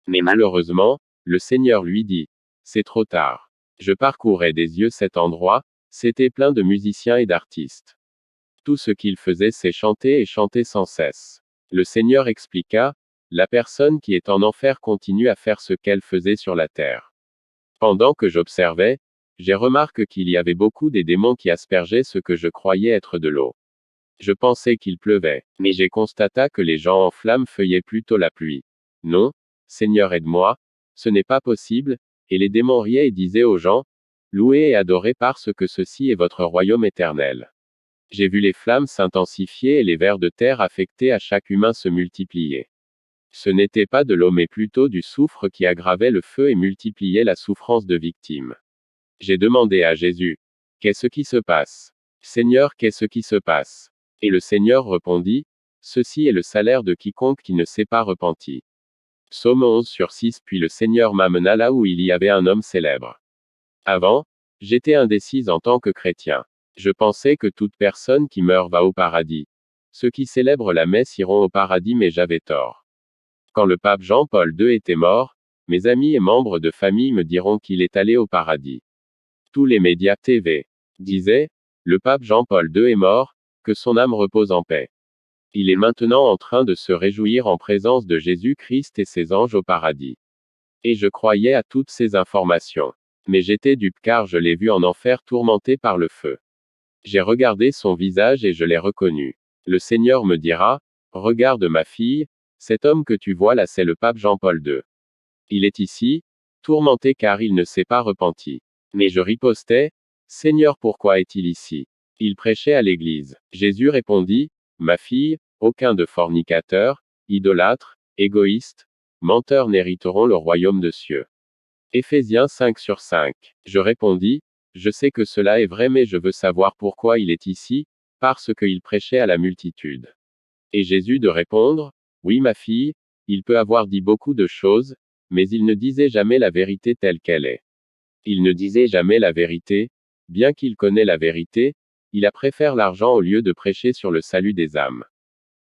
Mais malheureusement, le Seigneur lui dit, c'est trop tard. Je parcourais des yeux cet endroit, c'était plein de musiciens et d'artistes. Tout ce qu'ils faisaient c'est chanter et chanter sans cesse. Le Seigneur expliqua, la personne qui est en enfer continue à faire ce qu'elle faisait sur la terre. Pendant que j'observais, j'ai remarqué qu'il y avait beaucoup des démons qui aspergeaient ce que je croyais être de l'eau. Je pensais qu'il pleuvait, mais j'ai constaté que les gens en flammes feuillaient plutôt la pluie. Non, Seigneur aide-moi, ce n'est pas possible, et les démons riaient et disaient aux gens, louez et adorez parce que ceci est votre royaume éternel. J'ai vu les flammes s'intensifier et les vers de terre affectés à chaque humain se multiplier. Ce n'était pas de l'eau mais plutôt du soufre qui aggravait le feu et multipliait la souffrance de victimes. J'ai demandé à Jésus, qu'est-ce qui se passe? Seigneur, qu'est-ce qui se passe? Et le Seigneur répondit, ceci est le salaire de quiconque qui ne s'est pas repenti. Psaume 11/6. Puis le Seigneur m'amena là où il y avait un homme célèbre. Avant, j'étais indécise en tant que chrétien. Je pensais que toute personne qui meurt va au paradis. Ceux qui célèbrent la messe iront au paradis mais j'avais tort. Quand le pape Jean-Paul II était mort, mes amis et membres de famille me diront qu'il est allé au paradis. Tous les médias TV disaient, le pape Jean-Paul II est mort, que son âme repose en paix. Il est maintenant en train de se réjouir en présence de Jésus-Christ et ses anges au paradis. Et je croyais à toutes ces informations. Mais j'étais dupe car je l'ai vu en enfer tourmenté par le feu. J'ai regardé son visage et je l'ai reconnu. Le Seigneur me dira, regarde ma fille, cet homme que tu vois là c'est le pape Jean-Paul II. Il est ici, tourmenté car il ne s'est pas repenti. Mais je ripostais, Seigneur pourquoi est-il ici? Il prêchait à l'église. Jésus répondit, ma fille, aucun de fornicateur, idolâtre, égoïste, menteur n'hériteront le royaume de cieux. Éphésiens 5/5. Je répondis, je sais que cela est vrai mais je veux savoir pourquoi il est ici, parce qu'il prêchait à la multitude. Et Jésus de répondre, oui ma fille, il peut avoir dit beaucoup de choses, mais il ne disait jamais la vérité telle qu'elle est. Il ne disait jamais la vérité, bien qu'il connaît la vérité, il a préféré l'argent au lieu de prêcher sur le salut des âmes.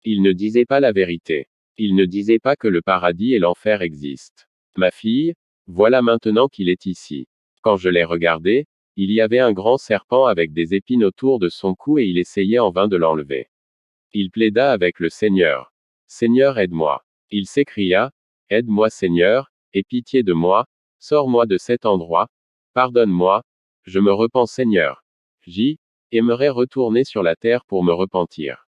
Il ne disait pas la vérité. Il ne disait pas que le paradis et l'enfer existent. Ma fille, voilà maintenant qu'il est ici. Quand je l'ai regardé, il y avait un grand serpent avec des épines autour de son cou et il essayait en vain de l'enlever. Il plaida avec le Seigneur. Seigneur aide-moi. Il s'écria, aide-moi Seigneur, aie pitié de moi, sors-moi de cet endroit, pardonne-moi, je me repens Seigneur. J'aimerais retourner sur la terre pour me repentir.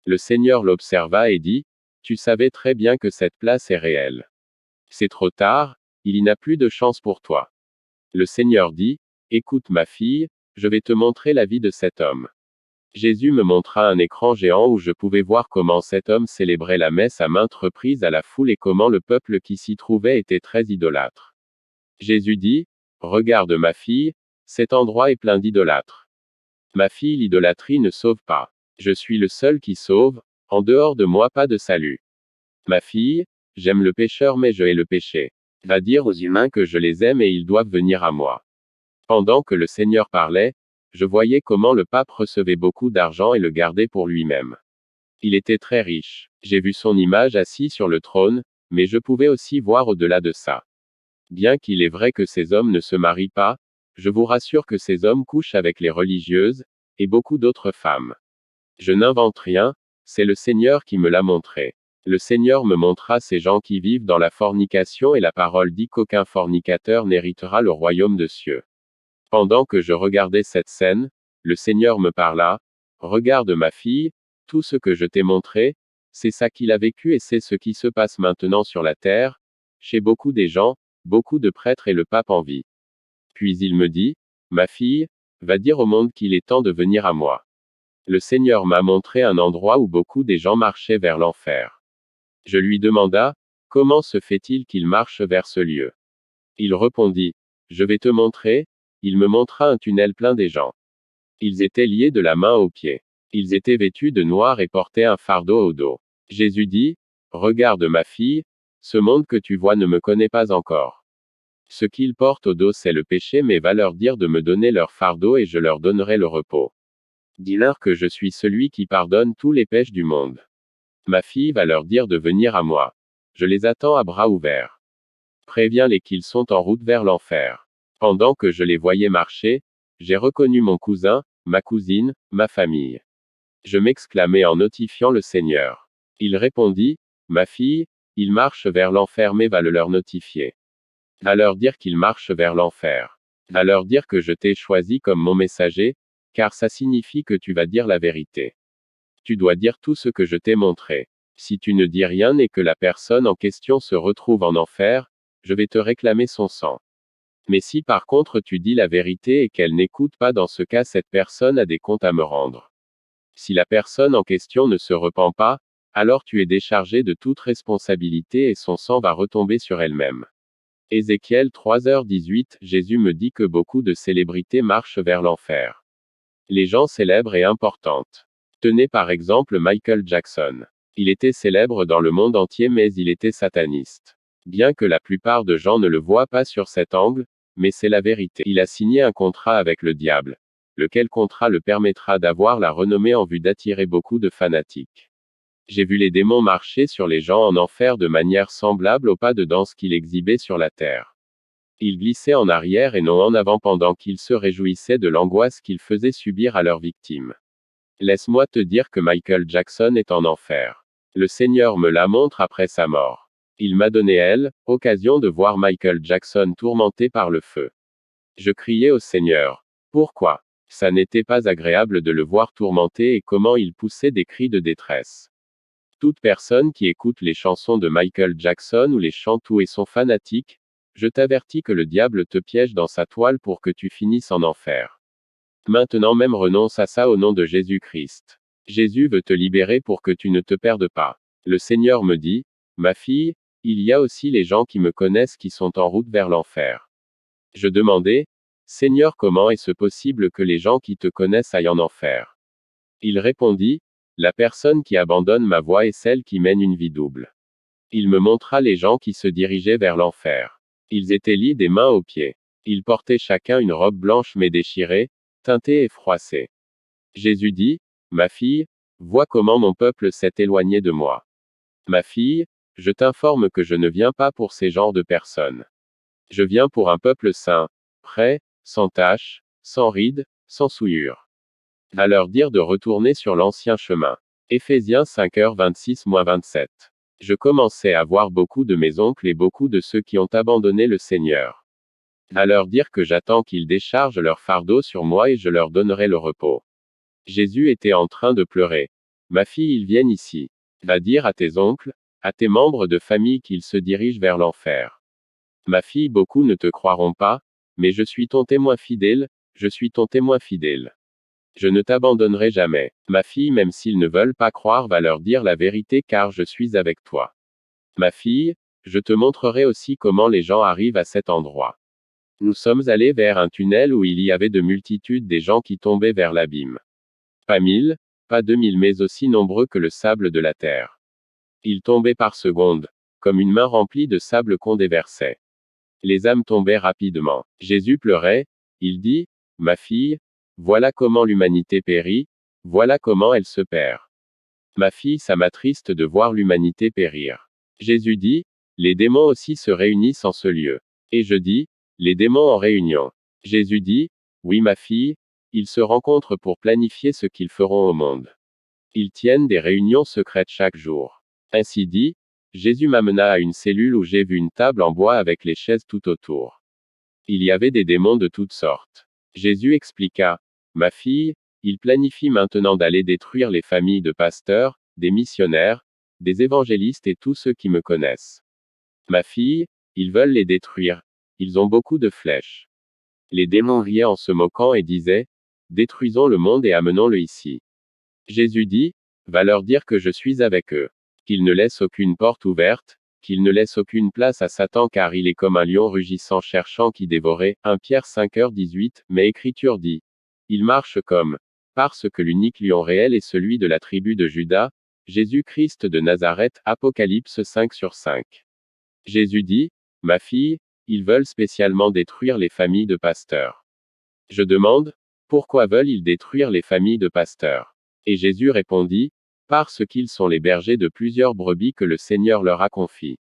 Le Seigneur l'observa et dit, tu savais très bien que cette place est réelle. C'est trop tard, il n'y a plus de chance pour toi. Le Seigneur dit, écoute ma fille, je vais te montrer la vie de cet homme. Jésus me montra un écran géant où je pouvais voir comment cet homme célébrait la messe à maintes reprises à la foule et comment le peuple qui s'y trouvait était très idolâtre. Jésus dit, regarde ma fille, cet endroit est plein d'idolâtres. Ma fille, l'idolâtrie ne sauve pas. Je suis le seul qui sauve, en dehors de moi pas de salut. Ma fille, j'aime le pécheur mais je hais le péché. Va dire aux humains que je les aime et ils doivent venir à moi. Pendant que le Seigneur parlait, je voyais comment le pape recevait beaucoup d'argent et le gardait pour lui-même. Il était très riche. J'ai vu son image assis sur le trône, mais je pouvais aussi voir au-delà de ça. Bien qu'il est vrai que ces hommes ne se marient pas, je vous rassure que ces hommes couchent avec les religieuses, et beaucoup d'autres femmes. Je n'invente rien, c'est le Seigneur qui me l'a montré. Le Seigneur me montra ces gens qui vivent dans la fornication et la parole dit qu'aucun fornicateur n'héritera le royaume de cieux. Pendant que je regardais cette scène, le Seigneur me parla, regarde ma fille, tout ce que je t'ai montré, c'est ça qu'il a vécu et c'est ce qui se passe maintenant sur la terre, chez beaucoup des gens, beaucoup de prêtres et le pape en vie. Puis il me dit, ma fille, va dire au monde qu'il est temps de venir à moi. Le Seigneur m'a montré un endroit où beaucoup des gens marchaient vers l'enfer. Je lui demanda, comment se fait-il qu'ils marchent vers ce lieu? Il répondit, je vais te montrer. Il me montra un tunnel plein des gens. Ils étaient liés de la main aux pieds. Ils étaient vêtus de noir et portaient un fardeau au dos. Jésus dit, regarde ma fille, ce monde que tu vois ne me connaît pas encore. Ce qu'ils portent au dos c'est le péché, mais va leur dire de me donner leur fardeau et je leur donnerai le repos. Dis-leur que je suis celui qui pardonne tous les péchés du monde. Ma fille va leur dire de venir à moi. Je les attends à bras ouverts. Préviens-les qu'ils sont en route vers l'enfer. Pendant que je les voyais marcher, j'ai reconnu mon cousin, ma cousine, ma famille. Je m'exclamai en notifiant le Seigneur. Il répondit, ma fille, ils marchent vers l'enfer mais va le leur notifier. Va leur dire qu'ils marchent vers l'enfer. Va leur dire que je t'ai choisi comme mon messager, car ça signifie que tu vas dire la vérité. Tu dois dire tout ce que je t'ai montré. Si tu ne dis rien et que la personne en question se retrouve en enfer, je vais te réclamer son sang. Mais si par contre tu dis la vérité et qu'elle n'écoute pas, dans ce cas cette personne a des comptes à me rendre. Si la personne en question ne se repent pas, alors tu es déchargé de toute responsabilité et son sang va retomber sur elle-même. Ézéchiel 3h18, Jésus me dit que beaucoup de célébrités marchent vers l'enfer. Les gens célèbres et importantes. Tenez par exemple Michael Jackson. Il était célèbre dans le monde entier mais il était sataniste. Bien que la plupart de gens ne le voient pas sur cet angle, mais c'est la vérité. Il a signé un contrat avec le diable. Lequel contrat le permettra d'avoir la renommée en vue d'attirer beaucoup de fanatiques. J'ai vu les démons marcher sur les gens en enfer de manière semblable au pas de danse qu'il exhibait sur la terre. Ils glissaient en arrière et non en avant pendant qu'ils se réjouissaient de l'angoisse qu'ils faisaient subir à leurs victimes. Laisse-moi te dire que Michael Jackson est en enfer. Le Seigneur me la montre après sa mort. Il m'a donné occasion de voir Michael Jackson tourmenté par le feu. Je criais au Seigneur. Pourquoi? Ça n'était pas agréable de le voir tourmenté et comment il poussait des cris de détresse. Toute personne qui écoute les chansons de Michael Jackson ou les chante ou et sont fanatiques, je t'avertis que le diable te piège dans sa toile pour que tu finisses en enfer. Maintenant même renonce à ça au nom de Jésus-Christ. Jésus veut te libérer pour que tu ne te perdes pas. Le Seigneur me dit, ma fille, il y a aussi les gens qui me connaissent qui sont en route vers l'enfer. Je demandai, Seigneur, comment est-ce possible que les gens qui te connaissent aillent en enfer? Il répondit, la personne qui abandonne ma voie est celle qui mène une vie double. Il me montra les gens qui se dirigeaient vers l'enfer. Ils étaient liés des mains aux pieds. Ils portaient chacun une robe blanche mais déchirée, teintée et froissée. Jésus dit, ma fille, vois comment mon peuple s'est éloigné de moi. Ma fille, je t'informe que je ne viens pas pour ces genres de personnes. Je viens pour un peuple saint, prêt, sans tache, sans rides, sans souillure. À leur dire de retourner sur l'ancien chemin. Éphésiens 5h26-27. Je commençais à voir beaucoup de mes oncles et beaucoup de ceux qui ont abandonné le Seigneur. À leur dire que j'attends qu'ils déchargent leur fardeau sur moi et je leur donnerai le repos. Jésus était en train de pleurer. Ma fille, ils viennent ici. Va dire à tes oncles, à tes membres de famille qu'ils se dirigent vers l'enfer. Ma fille, beaucoup ne te croiront pas, mais je suis ton témoin fidèle, je suis ton témoin fidèle. Je ne t'abandonnerai jamais. Ma fille, même s'ils ne veulent pas croire, va leur dire la vérité car je suis avec toi. Ma fille, je te montrerai aussi comment les gens arrivent à cet endroit. Nous sommes allés vers un tunnel où il y avait de multitudes des gens qui tombaient vers l'abîme. Pas 1000, pas 2000 mais aussi nombreux que le sable de la terre. Ils tombaient par seconde, comme une main remplie de sable qu'on déversait. Les âmes tombaient rapidement. Jésus pleurait, il dit, ma fille, voilà comment l'humanité périt, voilà comment elle se perd. Ma fille, ça m'attriste de voir l'humanité périr. Jésus dit, les démons aussi se réunissent en ce lieu. Et je dis, les démons en réunion. Jésus dit, oui ma fille, ils se rencontrent pour planifier ce qu'ils feront au monde. Ils tiennent des réunions secrètes chaque jour. Ainsi dit, Jésus m'amena à une cellule où j'ai vu une table en bois avec les chaises tout autour. Il y avait des démons de toutes sortes. Jésus expliqua, ma fille, ils planifient maintenant d'aller détruire les familles de pasteurs, des missionnaires, des évangélistes et tous ceux qui me connaissent. Ma fille, Ils veulent les détruire. Ils ont beaucoup de flèches. Les démons riaient en se moquant et disaient, détruisons le monde et amenons-le ici. Jésus dit, va leur dire que je suis avec eux. Qu'ils ne laissent aucune porte ouverte, qu'ils ne laissent aucune place à Satan car il est comme un lion rugissant cherchant qui dévorer. 1 Pierre 5h18, mais Écriture dit. Il marche comme. Parce que l'unique lion réel est celui de la tribu de Juda, Jésus-Christ de Nazareth. Apocalypse 5/5. Jésus dit, ma fille, ils veulent spécialement détruire les familles de pasteurs. Je demande, pourquoi veulent-ils détruire les familles de pasteurs? Et Jésus répondit, parce qu'ils sont les bergers de plusieurs brebis que le Seigneur leur a confiées.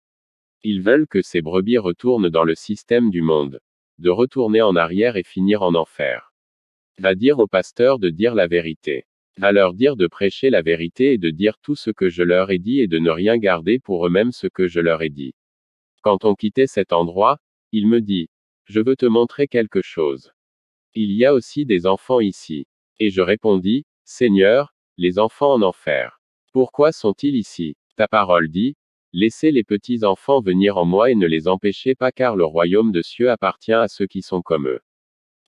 Ils veulent que ces brebis retournent dans le système du monde, de retourner en arrière et finir en enfer. Va dire aux pasteurs de dire la vérité. Va leur dire de prêcher la vérité et de dire tout ce que je leur ai dit et de ne rien garder pour eux-mêmes ce que je leur ai dit. Quand on quittait cet endroit, il me dit, je veux te montrer quelque chose. Il y a aussi des enfants ici. Et je répondis, Seigneur, les enfants en enfer. Pourquoi sont-ils ici? Ta parole dit, laissez les petits enfants venir en moi et ne les empêchez pas car le royaume de cieux appartient à ceux qui sont comme eux.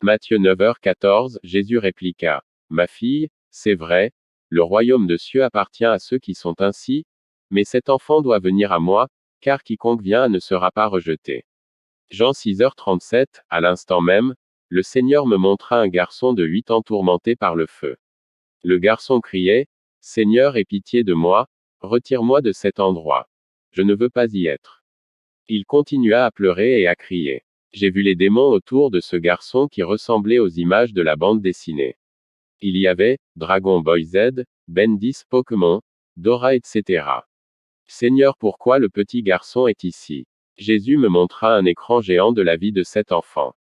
Matthieu 9h14, Jésus répliqua, ma fille, c'est vrai, le royaume de cieux appartient à ceux qui sont ainsi, mais cet enfant doit venir à moi, car quiconque vient ne sera pas rejeté. Jean 6h37, à l'instant même, le Seigneur me montra un garçon de 8 ans tourmenté par le feu. Le garçon criait, Seigneur, aie pitié de moi, retire-moi de cet endroit. Je ne veux pas y être. Il continua à pleurer et à crier. J'ai vu les démons autour de ce garçon qui ressemblaient aux images de la bande dessinée. Il y avait, Dragon Boy Z, Ben 10 Pokémon, Dora etc. Seigneur, pourquoi le petit garçon est ici? Jésus me montra un écran géant de la vie de cet enfant.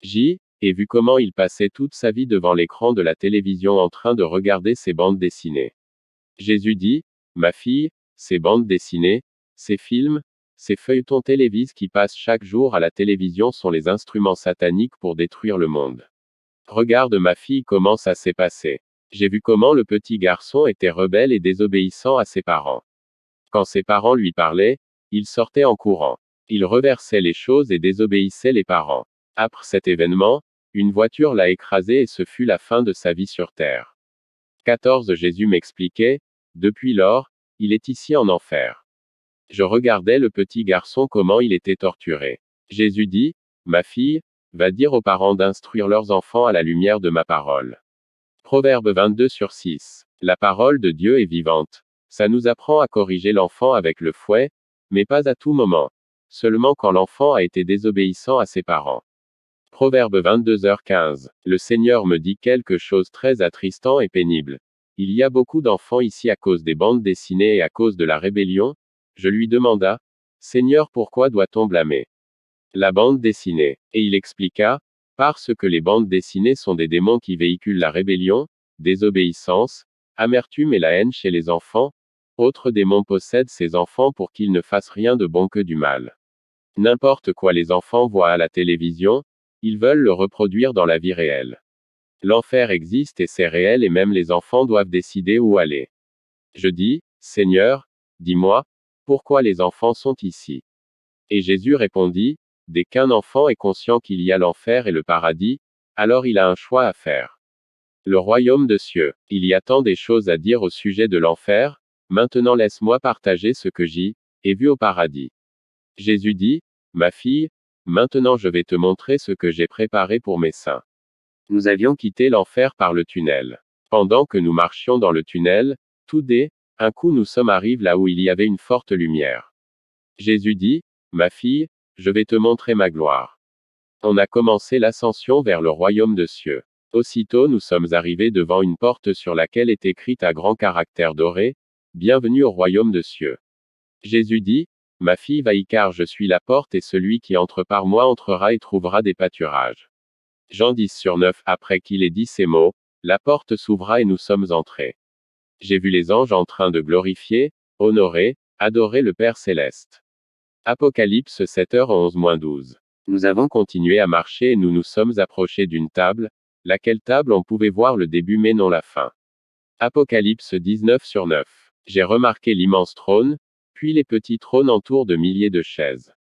J'ai vu comment il passait toute sa vie devant l'écran de la télévision en train de regarder ces bandes dessinées. Jésus dit, ma fille, ces bandes dessinées, ces films, ces feuilletons télévisés qui passent chaque jour à la télévision sont les instruments sataniques pour détruire le monde. Regarde ma fille comment ça s'est passé. J'ai vu comment le petit garçon était rebelle et désobéissant à ses parents. Quand ses parents lui parlaient, il sortait en courant. Il reversait les choses et désobéissait les parents. Après cet événement, une voiture l'a écrasé et ce fut la fin de sa vie sur terre. 14 Jésus m'expliquait, depuis lors, il est ici en enfer. Je regardais le petit garçon comment il était torturé. Jésus dit, ma fille, va dire aux parents d'instruire leurs enfants à la lumière de ma parole. Proverbe 22/6. La parole de Dieu est vivante. Ça nous apprend à corriger l'enfant avec le fouet, mais pas à tout moment. Seulement quand l'enfant a été désobéissant à ses parents. Proverbe 22h15. Le Seigneur me dit quelque chose très attristant et pénible. Il y a beaucoup d'enfants ici à cause des bandes dessinées et à cause de la rébellion. Je lui demanda, Seigneur, pourquoi doit-on blâmer la bande dessinée? Et il expliqua, parce que les bandes dessinées sont des démons qui véhiculent la rébellion, désobéissance, amertume et la haine chez les enfants. Autres démons possèdent ces enfants pour qu'ils ne fassent rien de bon que du mal. N'importe quoi les enfants voient à la télévision, ils veulent le reproduire dans la vie réelle. L'enfer existe et c'est réel et même les enfants doivent décider où aller. Je dis, Seigneur, dis-moi, pourquoi les enfants sont ici? Et Jésus répondit, dès qu'un enfant est conscient qu'il y a l'enfer et le paradis, alors il a un choix à faire. Le royaume de cieux. Il y a tant des choses à dire au sujet de l'enfer, maintenant laisse-moi partager ce que j'ai vu au paradis. Jésus dit, ma fille, maintenant je vais te montrer ce que j'ai préparé pour mes saints. Nous avions quitté l'enfer par le tunnel. Pendant que nous marchions dans le tunnel, tout d'un coup nous sommes arrivés là où il y avait une forte lumière. Jésus dit, ma fille, je vais te montrer ma gloire. On a commencé l'ascension vers le royaume de cieux. Aussitôt nous sommes arrivés devant une porte sur laquelle est écrite à grands caractères dorés, bienvenue au royaume de cieux. Jésus dit, ma fille va y car je suis la porte et celui qui entre par moi entrera et trouvera des pâturages. Jean 10/9. Après qu'il ait dit ces mots, la porte s'ouvra et nous sommes entrés. J'ai vu les anges en train de glorifier, honorer, adorer le Père céleste. Apocalypse 7h11-12. Nous avons continué à marcher et nous nous sommes approchés d'une table, laquelle table on pouvait voir le début mais non la fin. Apocalypse 19/9. J'ai remarqué l'immense trône, puis les petits trônes entourent de milliers de chaises.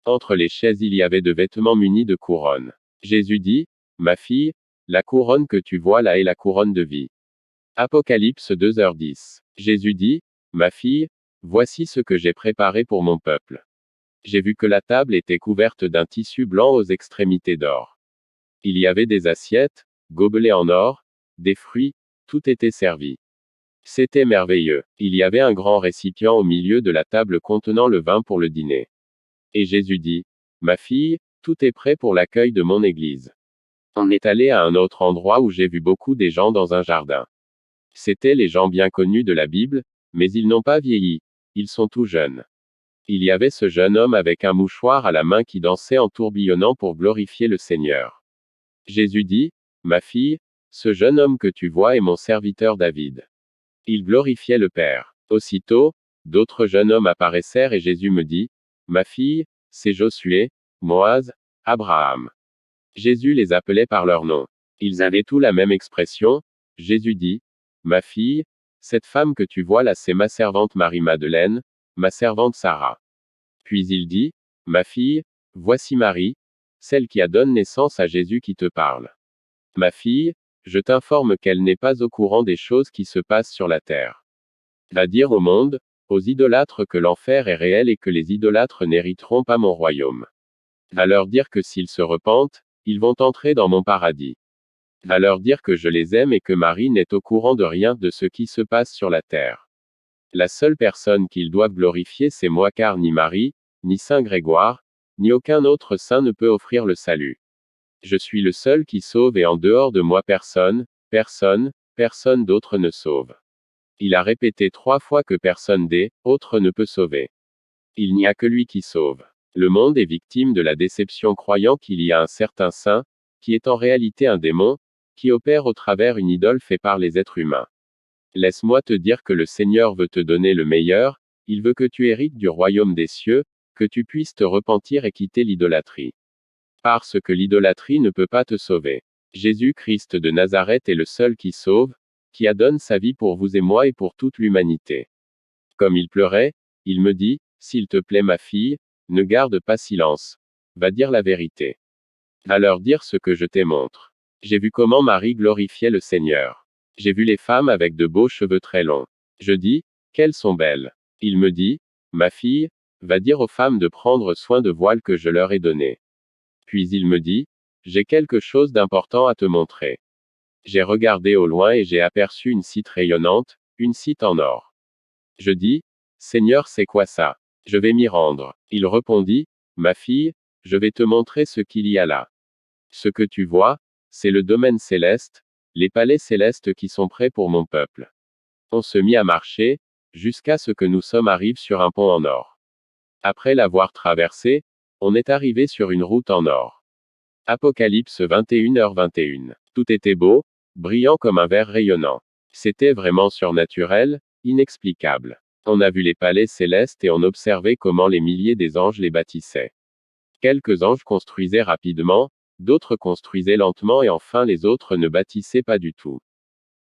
Entre les chaises il y avait de vêtements munis de couronnes. Jésus dit, ma fille, la couronne que tu vois là est la couronne de vie. Apocalypse 2h10. Jésus dit, ma fille, voici ce que j'ai préparé pour mon peuple. J'ai vu que la table était couverte d'un tissu blanc aux extrémités d'or. Il y avait des assiettes, gobelets en or, des fruits, tout était servi. C'était merveilleux. Il y avait un grand récipient au milieu de la table contenant le vin pour le dîner. Et Jésus dit, ma fille, tout est prêt pour l'accueil de mon Église. On est allé à un autre endroit où j'ai vu beaucoup des gens dans un jardin. C'étaient les gens bien connus de la Bible, mais ils n'ont pas vieilli. Ils sont tout jeunes. Il y avait ce jeune homme avec un mouchoir à la main qui dansait en tourbillonnant pour glorifier le Seigneur. Jésus dit, ma fille, ce jeune homme que tu vois est mon serviteur David. Il glorifiait le Père. Aussitôt, d'autres jeunes hommes apparaissèrent et Jésus me dit, ma fille, c'est Josué, Moïse, Abraham. Jésus les appelait par leur nom. Ils avaient tous la même expression. Jésus dit, ma fille, cette femme que tu vois là c'est ma servante Marie-Madeleine, ma servante Sarah. Puis il dit, ma fille, voici Marie, celle qui a donné naissance à Jésus qui te parle. Ma fille, je t'informe qu'elle n'est pas au courant des choses qui se passent sur la terre. Va dire au monde, aux idolâtres que l'enfer est réel et que les idolâtres n'hériteront pas mon royaume. Va leur dire que s'ils se repentent, ils vont entrer dans mon paradis. Va leur dire que je les aime et que Marie n'est au courant de rien de ce qui se passe sur la terre. La seule personne qu'ils doivent glorifier c'est moi car ni Marie, ni Saint Grégoire, ni aucun autre saint ne peut offrir le salut. Je suis le seul qui sauve et en dehors de moi personne d'autre ne sauve. Il a répété 3 fois que personne d'autre ne peut sauver. Il n'y a que lui qui sauve. Le monde est victime de la déception croyant qu'il y a un certain saint, qui est en réalité un démon, qui opère au travers une idole faite par les êtres humains. Laisse-moi te dire que le Seigneur veut te donner le meilleur, il veut que tu hérites du royaume des cieux, que tu puisses te repentir et quitter l'idolâtrie. Parce que l'idolâtrie ne peut pas te sauver. Jésus-Christ de Nazareth est le seul qui sauve, qui a donné sa vie pour vous et moi et pour toute l'humanité. Comme il pleurait, il me dit, s'il te plaît ma fille, ne garde pas silence. Va dire la vérité. Va leur dire ce que je te montre. J'ai vu comment Marie glorifiait le Seigneur. J'ai vu les femmes avec de beaux cheveux très longs. Je dis, qu'elles sont belles. Il me dit, ma fille, va dire aux femmes de prendre soin de voile que je leur ai donné. Puis il me dit, j'ai quelque chose d'important à te montrer. J'ai regardé au loin et j'ai aperçu une cite rayonnante, une cite en or. Je dis, Seigneur, c'est quoi ça? Je vais m'y rendre. Il répondit, ma fille, je vais te montrer ce qu'il y a là. Ce que tu vois, c'est le domaine céleste, les palais célestes qui sont prêts pour mon peuple. On se mit à marcher, jusqu'à ce que nous sommes arrivés sur un pont en or. Après l'avoir traversé, on est arrivé sur une route en or. Apocalypse 21h21. Tout était beau, brillant comme un verre rayonnant. C'était vraiment surnaturel, inexplicable. On a vu les palais célestes et on observait comment les milliers des anges les bâtissaient. Quelques anges construisaient rapidement, d'autres construisaient lentement et enfin les autres ne bâtissaient pas du tout.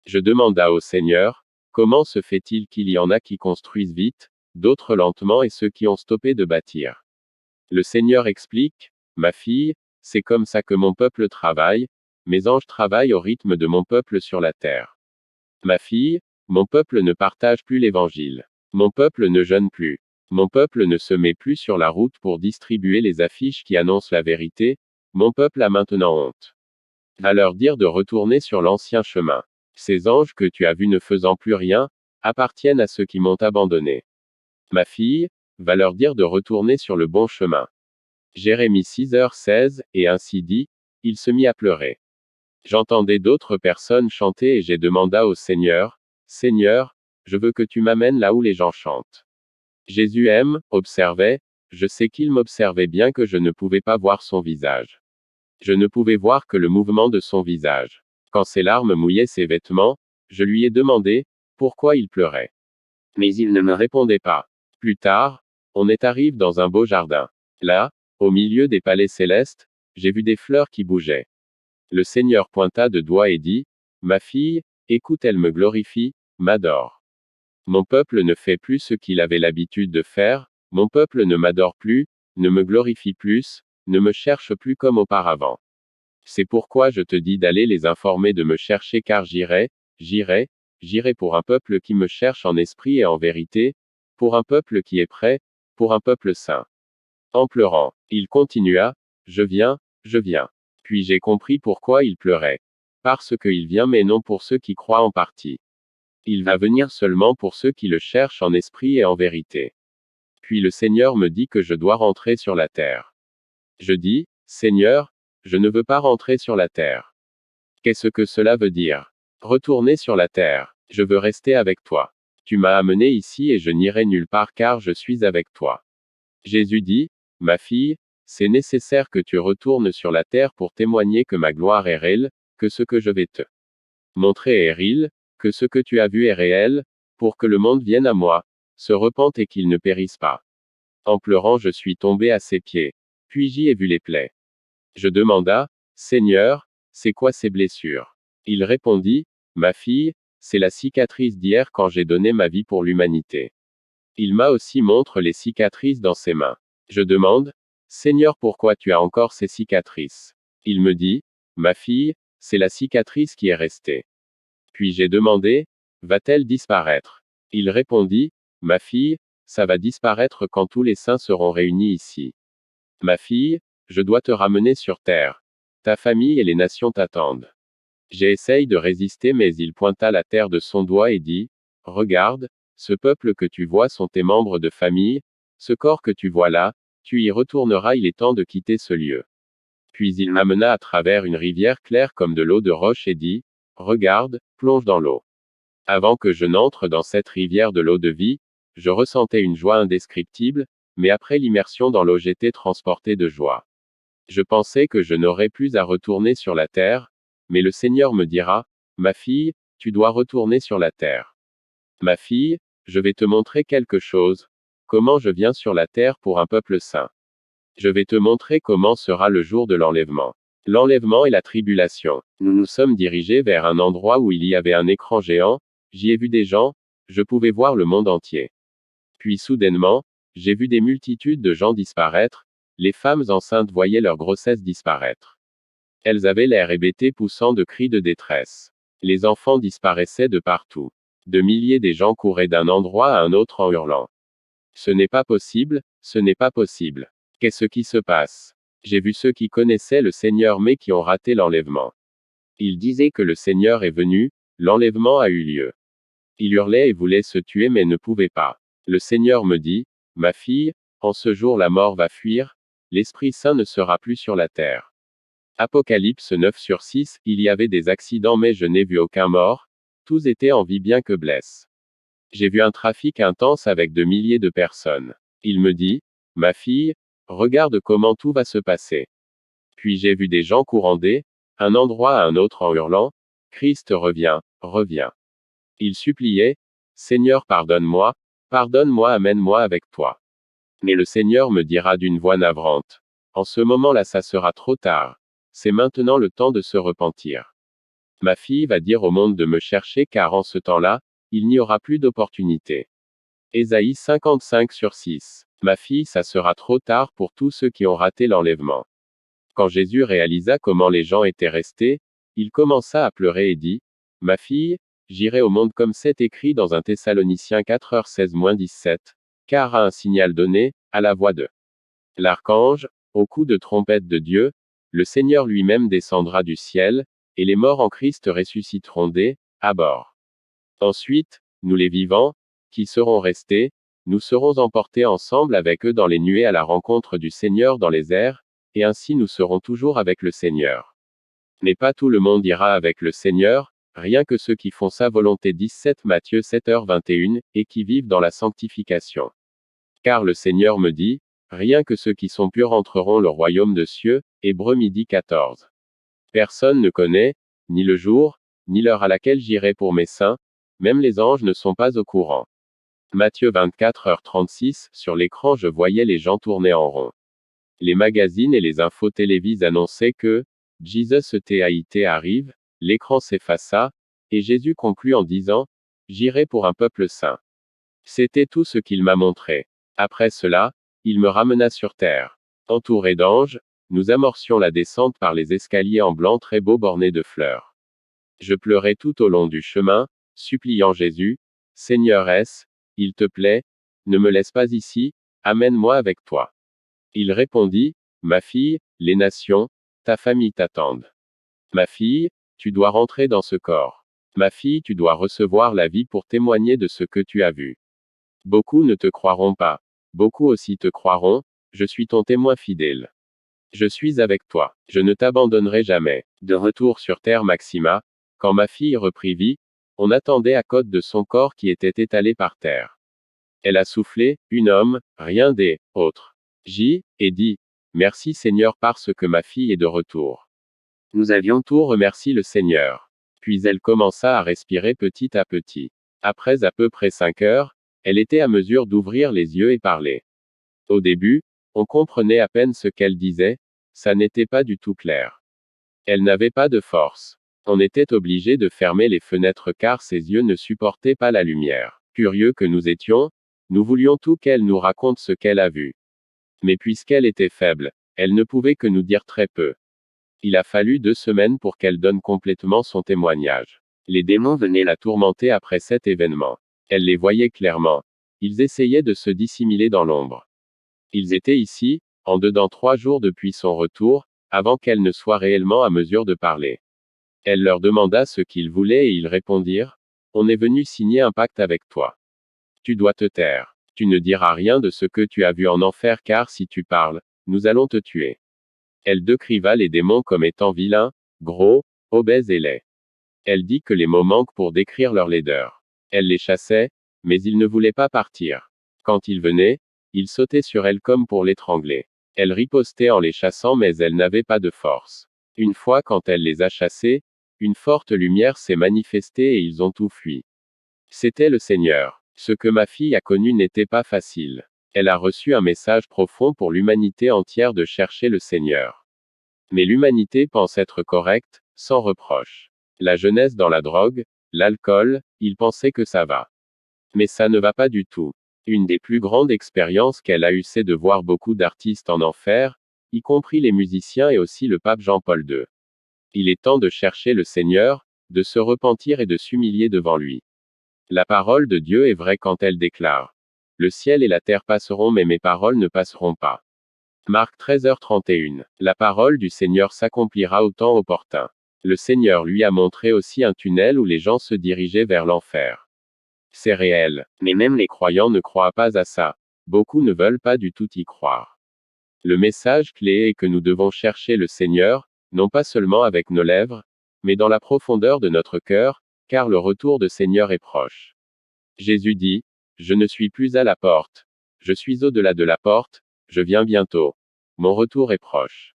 Je demanda au Seigneur, comment se fait-il qu'il y en a qui construisent vite, d'autres lentement et ceux qui ont stoppé de bâtir? Le Seigneur explique, ma fille, c'est comme ça que mon peuple travaille, mes anges travaillent au rythme de mon peuple sur la terre. Ma fille, mon peuple ne partage plus l'évangile. Mon peuple ne jeûne plus. Mon peuple ne se met plus sur la route pour distribuer les affiches qui annoncent la vérité, mon peuple a maintenant honte. Va leur dire de retourner sur l'ancien chemin. Ces anges que tu as vus ne faisant plus rien, appartiennent à ceux qui m'ont abandonné. Ma fille, va leur dire de retourner sur le bon chemin. Jérémie 6h16, et ainsi dit, il se mit à pleurer. J'entendais d'autres personnes chanter et j'ai demandé au Seigneur, Seigneur, je veux que tu m'amènes là où les gens chantent. Jésus observait, je sais qu'il m'observait bien que je ne pouvais pas voir son visage. Je ne pouvais voir que le mouvement de son visage. Quand ses larmes mouillaient ses vêtements, je lui ai demandé, pourquoi il pleurait. Mais il ne me répondait pas. Plus tard, on est arrivé dans un beau jardin. Là, au milieu des palais célestes, j'ai vu des fleurs qui bougeaient. Le Seigneur pointa de doigt et dit, ma fille, écoute, elle me glorifie, m'adore. Mon peuple ne fait plus ce qu'il avait l'habitude de faire, mon peuple ne m'adore plus, ne me glorifie plus, ne me cherche plus comme auparavant. C'est pourquoi je te dis d'aller les informer de me chercher car j'irai pour un peuple qui me cherche en esprit et en vérité, pour un peuple qui est prêt, pour un peuple saint. En pleurant, il continua, je viens, je viens. Puis j'ai compris pourquoi il pleurait. Parce qu'il vient mais non pour ceux qui croient en partie. Il va venir seulement pour ceux qui le cherchent en esprit et en vérité. Puis le Seigneur me dit que je dois rentrer sur la terre. Je dis, Seigneur, je ne veux pas rentrer sur la terre. Qu'est-ce que cela veut dire? Retourner sur la terre. Je veux rester avec toi. Tu m'as amené ici et je n'irai nulle part car je suis avec toi. Jésus dit, ma fille, c'est nécessaire que tu retournes sur la terre pour témoigner que ma gloire est réelle, que ce que je vais te montrer est réel, que ce que tu as vu est réel, pour que le monde vienne à moi, se repente et qu'il ne périsse pas. En pleurant je suis tombé à ses pieds. Puis j'y ai vu les plaies. Je demanda, Seigneur, c'est quoi ces blessures? Il répondit, ma fille, c'est la cicatrice d'hier quand j'ai donné ma vie pour l'humanité. Il m'a aussi montré les cicatrices dans ses mains. Je demande, Seigneur, pourquoi tu as encore ces cicatrices? Il me dit, ma fille, c'est la cicatrice qui est restée. Puis j'ai demandé, va-t-elle disparaître? Il répondit, ma fille, ça va disparaître quand tous les saints seront réunis ici. Ma fille, je dois te ramener sur terre. Ta famille et les nations t'attendent. J'ai essayé de résister mais il pointa la terre de son doigt et dit, regarde, ce peuple que tu vois sont tes membres de famille, ce corps que tu vois là, tu y retourneras, il est temps de quitter ce lieu. Puis il m'amena à travers une rivière claire comme de l'eau de roche et dit, regarde, plonge dans l'eau. Avant que je n'entre dans cette rivière de l'eau de vie, je ressentais une joie indescriptible, mais après l'immersion dans l'eau j'étais transporté de joie. Je pensais que je n'aurais plus à retourner sur la terre, mais le Seigneur me dira, ma fille, tu dois retourner sur la terre. Ma fille, je vais te montrer quelque chose, comment je viens sur la terre pour un peuple saint. Je vais te montrer comment sera le jour de l'enlèvement. L'enlèvement et la tribulation. Nous nous sommes dirigés vers un endroit où il y avait un écran géant, j'y ai vu des gens, je pouvais voir le monde entier. Puis soudainement, j'ai vu des multitudes de gens disparaître, les femmes enceintes voyaient leur grossesse disparaître. Elles avaient l'air hébétées poussant de cris de détresse. Les enfants disparaissaient de partout. De milliers de gens couraient d'un endroit à un autre en hurlant. Ce n'est pas possible, ce n'est pas possible. Qu'est-ce qui se passe? J'ai vu ceux qui connaissaient le Seigneur mais qui ont raté l'enlèvement. Ils disaient que le Seigneur est venu, l'enlèvement a eu lieu. Ils hurlaient et voulaient se tuer mais ne pouvaient pas. Le Seigneur me dit, ma fille, en ce jour la mort va fuir, l'Esprit Saint ne sera plus sur la terre. Apocalypse 9/6, il y avait des accidents mais je n'ai vu aucun mort, tous étaient en vie bien que blessés. J'ai vu un trafic intense avec de milliers de personnes. Il me dit, ma fille, regarde comment tout va se passer. Puis j'ai vu des gens courant un endroit à un autre en hurlant, Christ revient, reviens. Ils suppliaient, Seigneur pardonne-moi, amène-moi avec toi. Mais le Seigneur me dira d'une voix navrante, en ce moment-là ça sera trop tard. C'est maintenant le temps de se repentir. Ma fille va dire au monde de me chercher car en ce temps-là, il n'y aura plus d'opportunité. Ésaïe 55/6. Ma fille, ça sera trop tard pour tous ceux qui ont raté l'enlèvement. Quand Jésus réalisa comment les gens étaient restés, il commença à pleurer et dit, ma fille, j'irai au monde comme c'est écrit dans 1 Thessaloniciens 4h16-17, car à un signal donné, à la voix de l'archange, au coup de trompette de Dieu, le Seigneur lui-même descendra du ciel, et les morts en Christ ressusciteront à bord. Ensuite, nous les vivants, qui serons restés, nous serons emportés ensemble avec eux dans les nuées à la rencontre du Seigneur dans les airs, et ainsi nous serons toujours avec le Seigneur. Mais pas tout le monde ira avec le Seigneur, rien que ceux qui font sa volonté 17 Matthieu 7h21, et qui vivent dans la sanctification. Car le Seigneur me dit, rien que ceux qui sont purs entreront le royaume de cieux, Hébreux 12h14. Personne ne connaît, ni le jour, ni l'heure à laquelle j'irai pour mes saints, même les anges ne sont pas au courant. Matthieu 24h36, sur l'écran je voyais les gens tourner en rond. Les magazines et les infos télévisées annonçaient que Jesus TAIT arrive, l'écran s'effaça, et Jésus conclut en disant, j'irai pour un peuple saint. C'était tout ce qu'il m'a montré. Après cela, Il me ramena sur terre. Entourés d'anges, nous amorcions la descente par les escaliers en blanc très beaux bornés de fleurs. Je pleurais tout au long du chemin, suppliant Jésus, Seigneur, il te plaît, ne me laisse pas ici, amène-moi avec toi. Il répondit, ma fille, les nations, ta famille t'attendent. Ma fille, tu dois rentrer dans ce corps. Ma fille, tu dois recevoir la vie pour témoigner de ce que tu as vu. Beaucoup ne te croiront pas. Beaucoup aussi te croiront, je suis ton témoin fidèle. Je suis avec toi. Je ne t'abandonnerai jamais. De retour sur terre Maxima, quand ma fille reprit vie, on attendait à côté de son corps qui était étalé par terre. Elle a soufflé, un homme, rien des autres. Et dit, merci Seigneur parce que ma fille est de retour. Nous avions tout remercié le Seigneur. Puis elle commença à respirer petit à petit. Après à peu près 5 heures, elle était à mesure d'ouvrir les yeux et parler. Au début, on comprenait à peine ce qu'elle disait, ça n'était pas du tout clair. Elle n'avait pas de force. On était obligé de fermer les fenêtres car ses yeux ne supportaient pas la lumière. Curieux que nous étions, nous voulions tout qu'elle nous raconte ce qu'elle a vu. Mais puisqu'elle était faible, elle ne pouvait que nous dire très peu. Il a fallu 2 semaines pour qu'elle donne complètement son témoignage. Les démons venaient la tourmenter après cet événement. Elle les voyait clairement. Ils essayaient de se dissimuler dans l'ombre. Ils étaient ici, en dedans 3 jours depuis son retour, avant qu'elle ne soit réellement à mesure de parler. Elle leur demanda ce qu'ils voulaient et ils répondirent, on est venu signer un pacte avec toi. Tu dois te taire. Tu ne diras rien de ce que tu as vu en enfer car si tu parles, nous allons te tuer. Elle décriva les démons comme étant vilains, gros, obèses et laids. Elle dit que les mots manquent pour décrire leur laideur. Elle les chassait, mais ils ne voulaient pas partir. Quand ils venaient, ils sautaient sur elle comme pour l'étrangler. Elle ripostait en les chassant mais elle n'avait pas de force. Une fois quand elle les a chassés, une forte lumière s'est manifestée et ils ont tout fui. C'était le Seigneur. Ce que ma fille a connu n'était pas facile. Elle a reçu un message profond pour l'humanité entière de chercher le Seigneur. Mais l'humanité pense être correcte, sans reproche. La jeunesse dans la drogue, l'alcool, ils pensaient que ça va. Mais ça ne va pas du tout. Une des plus grandes expériences qu'elle a eues c'est de voir beaucoup d'artistes en enfer, y compris les musiciens et aussi le pape Jean-Paul II. Il est temps de chercher le Seigneur, de se repentir et de s'humilier devant lui. La parole de Dieu est vraie quand elle déclare. Le ciel et la terre passeront mais mes paroles ne passeront pas. Marc 13h31. La parole du Seigneur s'accomplira au temps opportun. Le Seigneur lui a montré aussi un tunnel où les gens se dirigeaient vers l'enfer. C'est réel. Mais même les croyants ne croient pas à ça. Beaucoup ne veulent pas du tout y croire. Le message clé est que nous devons chercher le Seigneur, non pas seulement avec nos lèvres, mais dans la profondeur de notre cœur, car le retour de Seigneur est proche. Jésus dit, je ne suis plus à la porte. Je suis au-delà de la porte, je viens bientôt. Mon retour est proche.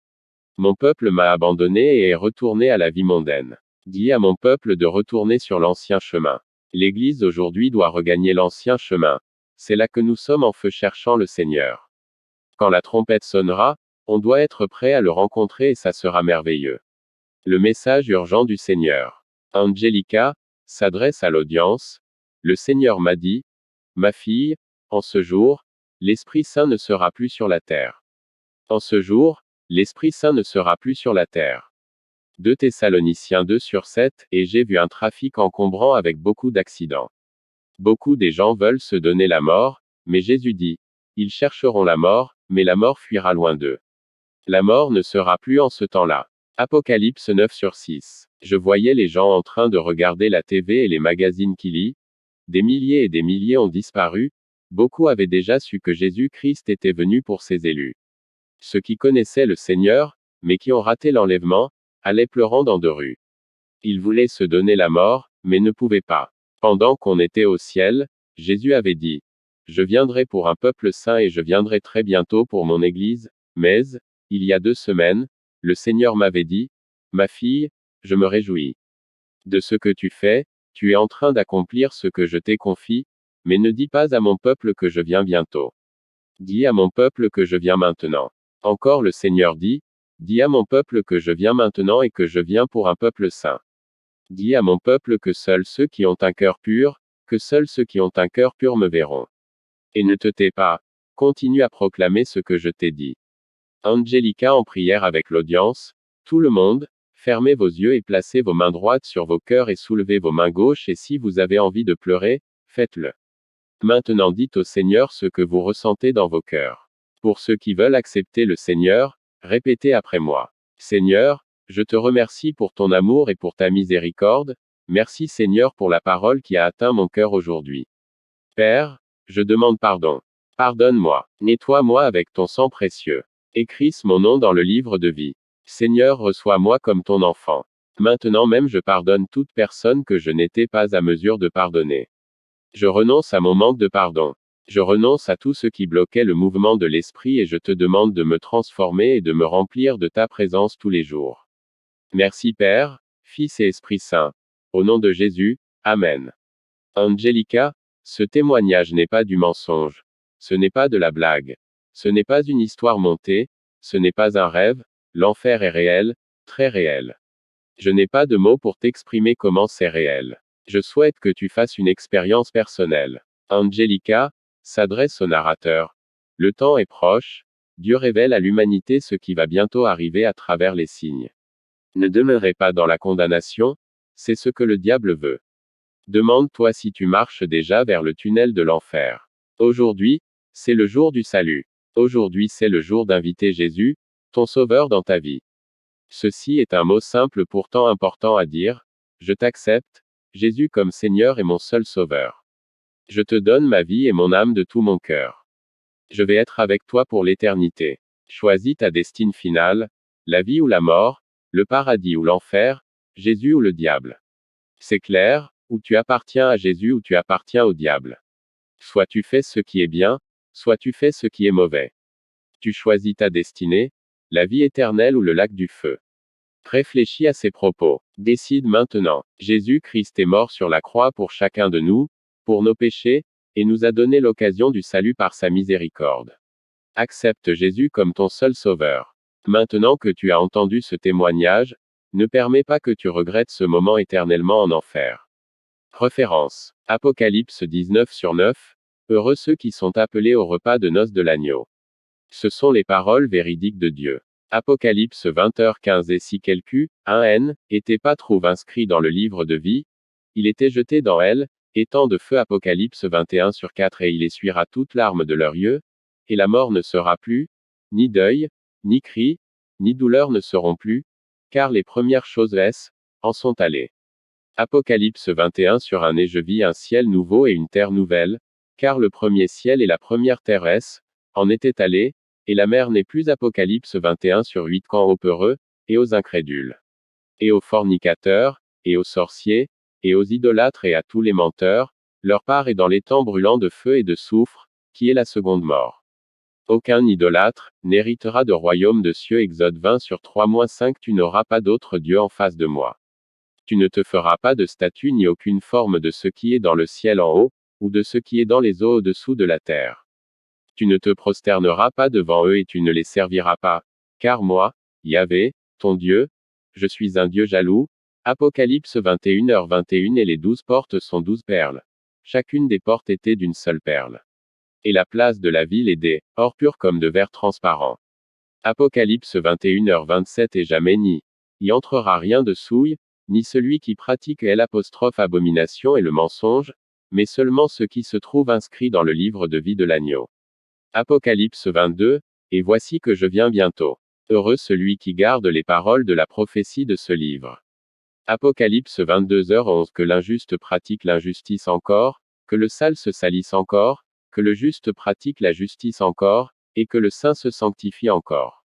Mon peuple m'a abandonné et est retourné à la vie mondaine. Dis à mon peuple de retourner sur l'ancien chemin. L'Église aujourd'hui doit regagner l'ancien chemin. C'est là que nous sommes en feu cherchant le Seigneur. Quand la trompette sonnera, on doit être prêt à le rencontrer et ça sera merveilleux. Le message urgent du Seigneur. Angelica s'adresse à l'audience. Le Seigneur m'a dit, ma fille, en ce jour, l'Esprit Saint ne sera plus sur la terre. En ce jour, l'Esprit Saint ne sera plus sur la terre. 2 Thessaloniciens 2/7, et j'ai vu un trafic encombrant avec beaucoup d'accidents. Beaucoup des gens veulent se donner la mort, mais Jésus dit, ils chercheront la mort, mais la mort fuira loin d'eux. La mort ne sera plus en ce temps-là. Apocalypse 9/6. Je voyais les gens en train de regarder la TV et les magazines qui lisent. Des milliers et des milliers ont disparu. Beaucoup avaient déjà su que Jésus-Christ était venu pour ses élus. Ceux qui connaissaient le Seigneur, mais qui ont raté l'enlèvement, allaient pleurant dans 2 rues. Ils voulaient se donner la mort, mais ne pouvaient pas. Pendant qu'on était au ciel, Jésus avait dit, je viendrai pour un peuple saint et je viendrai très bientôt pour mon Église, mais, il y a 2 semaines, le Seigneur m'avait dit, ma fille, je me réjouis de ce que tu fais, tu es en train d'accomplir ce que je t'ai confié, mais ne dis pas à mon peuple que je viens bientôt. Dis à mon peuple que je viens maintenant. Encore le Seigneur dit, dis à mon peuple que je viens maintenant et que je viens pour un peuple saint. Dis à mon peuple que seuls ceux qui ont un cœur pur, que seuls ceux qui ont un cœur pur me verront. Et ne te tais pas. Continue à proclamer ce que je t'ai dit. Angelica en prière avec l'audience. Tout le monde, fermez vos yeux et placez vos mains droites sur vos cœurs et soulevez vos mains gauches et si vous avez envie de pleurer, faites-le. Maintenant dites au Seigneur ce que vous ressentez dans vos cœurs. Pour ceux qui veulent accepter le Seigneur, répétez après moi. Seigneur, je te remercie pour ton amour et pour ta miséricorde. Merci Seigneur pour la parole qui a atteint mon cœur aujourd'hui. Père, je demande pardon. Pardonne-moi. Nettoie-moi avec ton sang précieux. Écris mon nom dans le livre de vie. Seigneur, reçois-moi comme ton enfant. Maintenant même je pardonne toute personne que je n'étais pas à mesure de pardonner. Je renonce à mon manque de pardon. Je renonce à tout ce qui bloquait le mouvement de l'esprit et je te demande de me transformer et de me remplir de ta présence tous les jours. Merci Père, Fils et Esprit Saint. Au nom de Jésus, Amen. Angelica, ce témoignage n'est pas du mensonge. Ce n'est pas de la blague. Ce n'est pas une histoire montée. Ce n'est pas un rêve. L'enfer est réel, très réel. Je n'ai pas de mots pour t'exprimer comment c'est réel. Je souhaite que tu fasses une expérience personnelle. Angelica s'adresse au narrateur. Le temps est proche. Dieu révèle à l'humanité ce qui va bientôt arriver à travers les signes. Ne demeurez pas dans la condamnation. C'est ce que le diable veut. Demande-toi si tu marches déjà vers le tunnel de l'enfer. Aujourd'hui, c'est le jour du salut. Aujourd'hui c'est le jour d'inviter Jésus, ton Sauveur dans ta vie. Ceci est un mot simple pourtant important à dire. Je t'accepte, Jésus comme Seigneur et mon seul Sauveur. Je te donne ma vie et mon âme de tout mon cœur. Je vais être avec toi pour l'éternité. Choisis ta destinée finale, la vie ou la mort, le paradis ou l'enfer, Jésus ou le diable. C'est clair, ou tu appartiens à Jésus ou tu appartiens au diable. Soit tu fais ce qui est bien, soit tu fais ce qui est mauvais. Tu choisis ta destinée, la vie éternelle ou le lac du feu. Réfléchis à ces propos. Décide maintenant. Jésus-Christ est mort sur la croix pour chacun de nous, pour nos péchés, et nous a donné l'occasion du salut par sa miséricorde. Accepte Jésus comme ton seul sauveur. Maintenant que tu as entendu ce témoignage, ne permets pas que tu regrettes ce moment éternellement en enfer. Référence. Apocalypse 19/9. Heureux ceux qui sont appelés au repas de noces de l'agneau. Ce sont les paroles véridiques de Dieu. Apocalypse 20h15. Et si quelqu'un, un N, était pas trouve inscrit dans le livre de vie, il était jeté dans elle, étant de feu. Apocalypse 21/4. Et il essuiera toute larme de leurs yeux, et la mort ne sera plus, ni deuil, ni cri, ni douleur ne seront plus, car les premières choses en sont allées. Apocalypse 21/1. Et je vis un ciel nouveau et une terre nouvelle, car le premier ciel et la première terre en étaient allés, et la mer n'est plus. Apocalypse 21/8. Quant aux peureux, et aux incrédules, et aux fornicateurs, et aux sorciers, et aux idolâtres et à tous les menteurs, leur part est dans l'étang brûlant de feu et de soufre, qui est la seconde mort. Aucun idolâtre n'héritera de royaume de cieux. Exode 20/3-5. Tu n'auras pas d'autre Dieu en face de moi. Tu ne te feras pas de statue ni aucune forme de ce qui est dans le ciel en haut, ou de ce qui est dans les eaux au-dessous de la terre. Tu ne te prosterneras pas devant eux et tu ne les serviras pas, car moi, Yahvé, ton Dieu, je suis un Dieu jaloux. Apocalypse 21h21. Et les 12 portes sont 12 perles. Chacune des portes était d'une seule perle. Et la place de la ville est des or pur comme de verre transparent. Apocalypse 21h27. Et jamais n'y entrera rien de souille, ni celui qui pratique l'abomination et le mensonge, mais seulement ce qui se trouve inscrit dans le livre de vie de l'agneau. Apocalypse 22. Et voici que je viens bientôt. Heureux celui qui garde les paroles de la prophétie de ce livre. Apocalypse 22h11. Que l'injuste pratique l'injustice encore, que le sale se salisse encore, que le juste pratique la justice encore, et que le saint se sanctifie encore.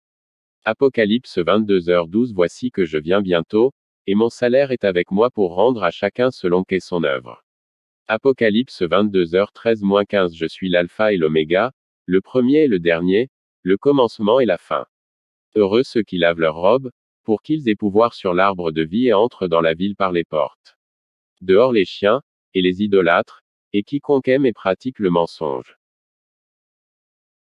Apocalypse 22h12. Voici que je viens bientôt, et mon salaire est avec moi pour rendre à chacun selon qu'est son œuvre. Apocalypse 22h13-15. Je suis l'alpha et l'oméga, le premier et le dernier, le commencement et la fin. Heureux ceux qui lavent leurs robes, pour qu'ils aient pouvoir sur l'arbre de vie et entrent dans la ville par les portes. Dehors les chiens, et les idolâtres, et quiconque aime et pratique le mensonge.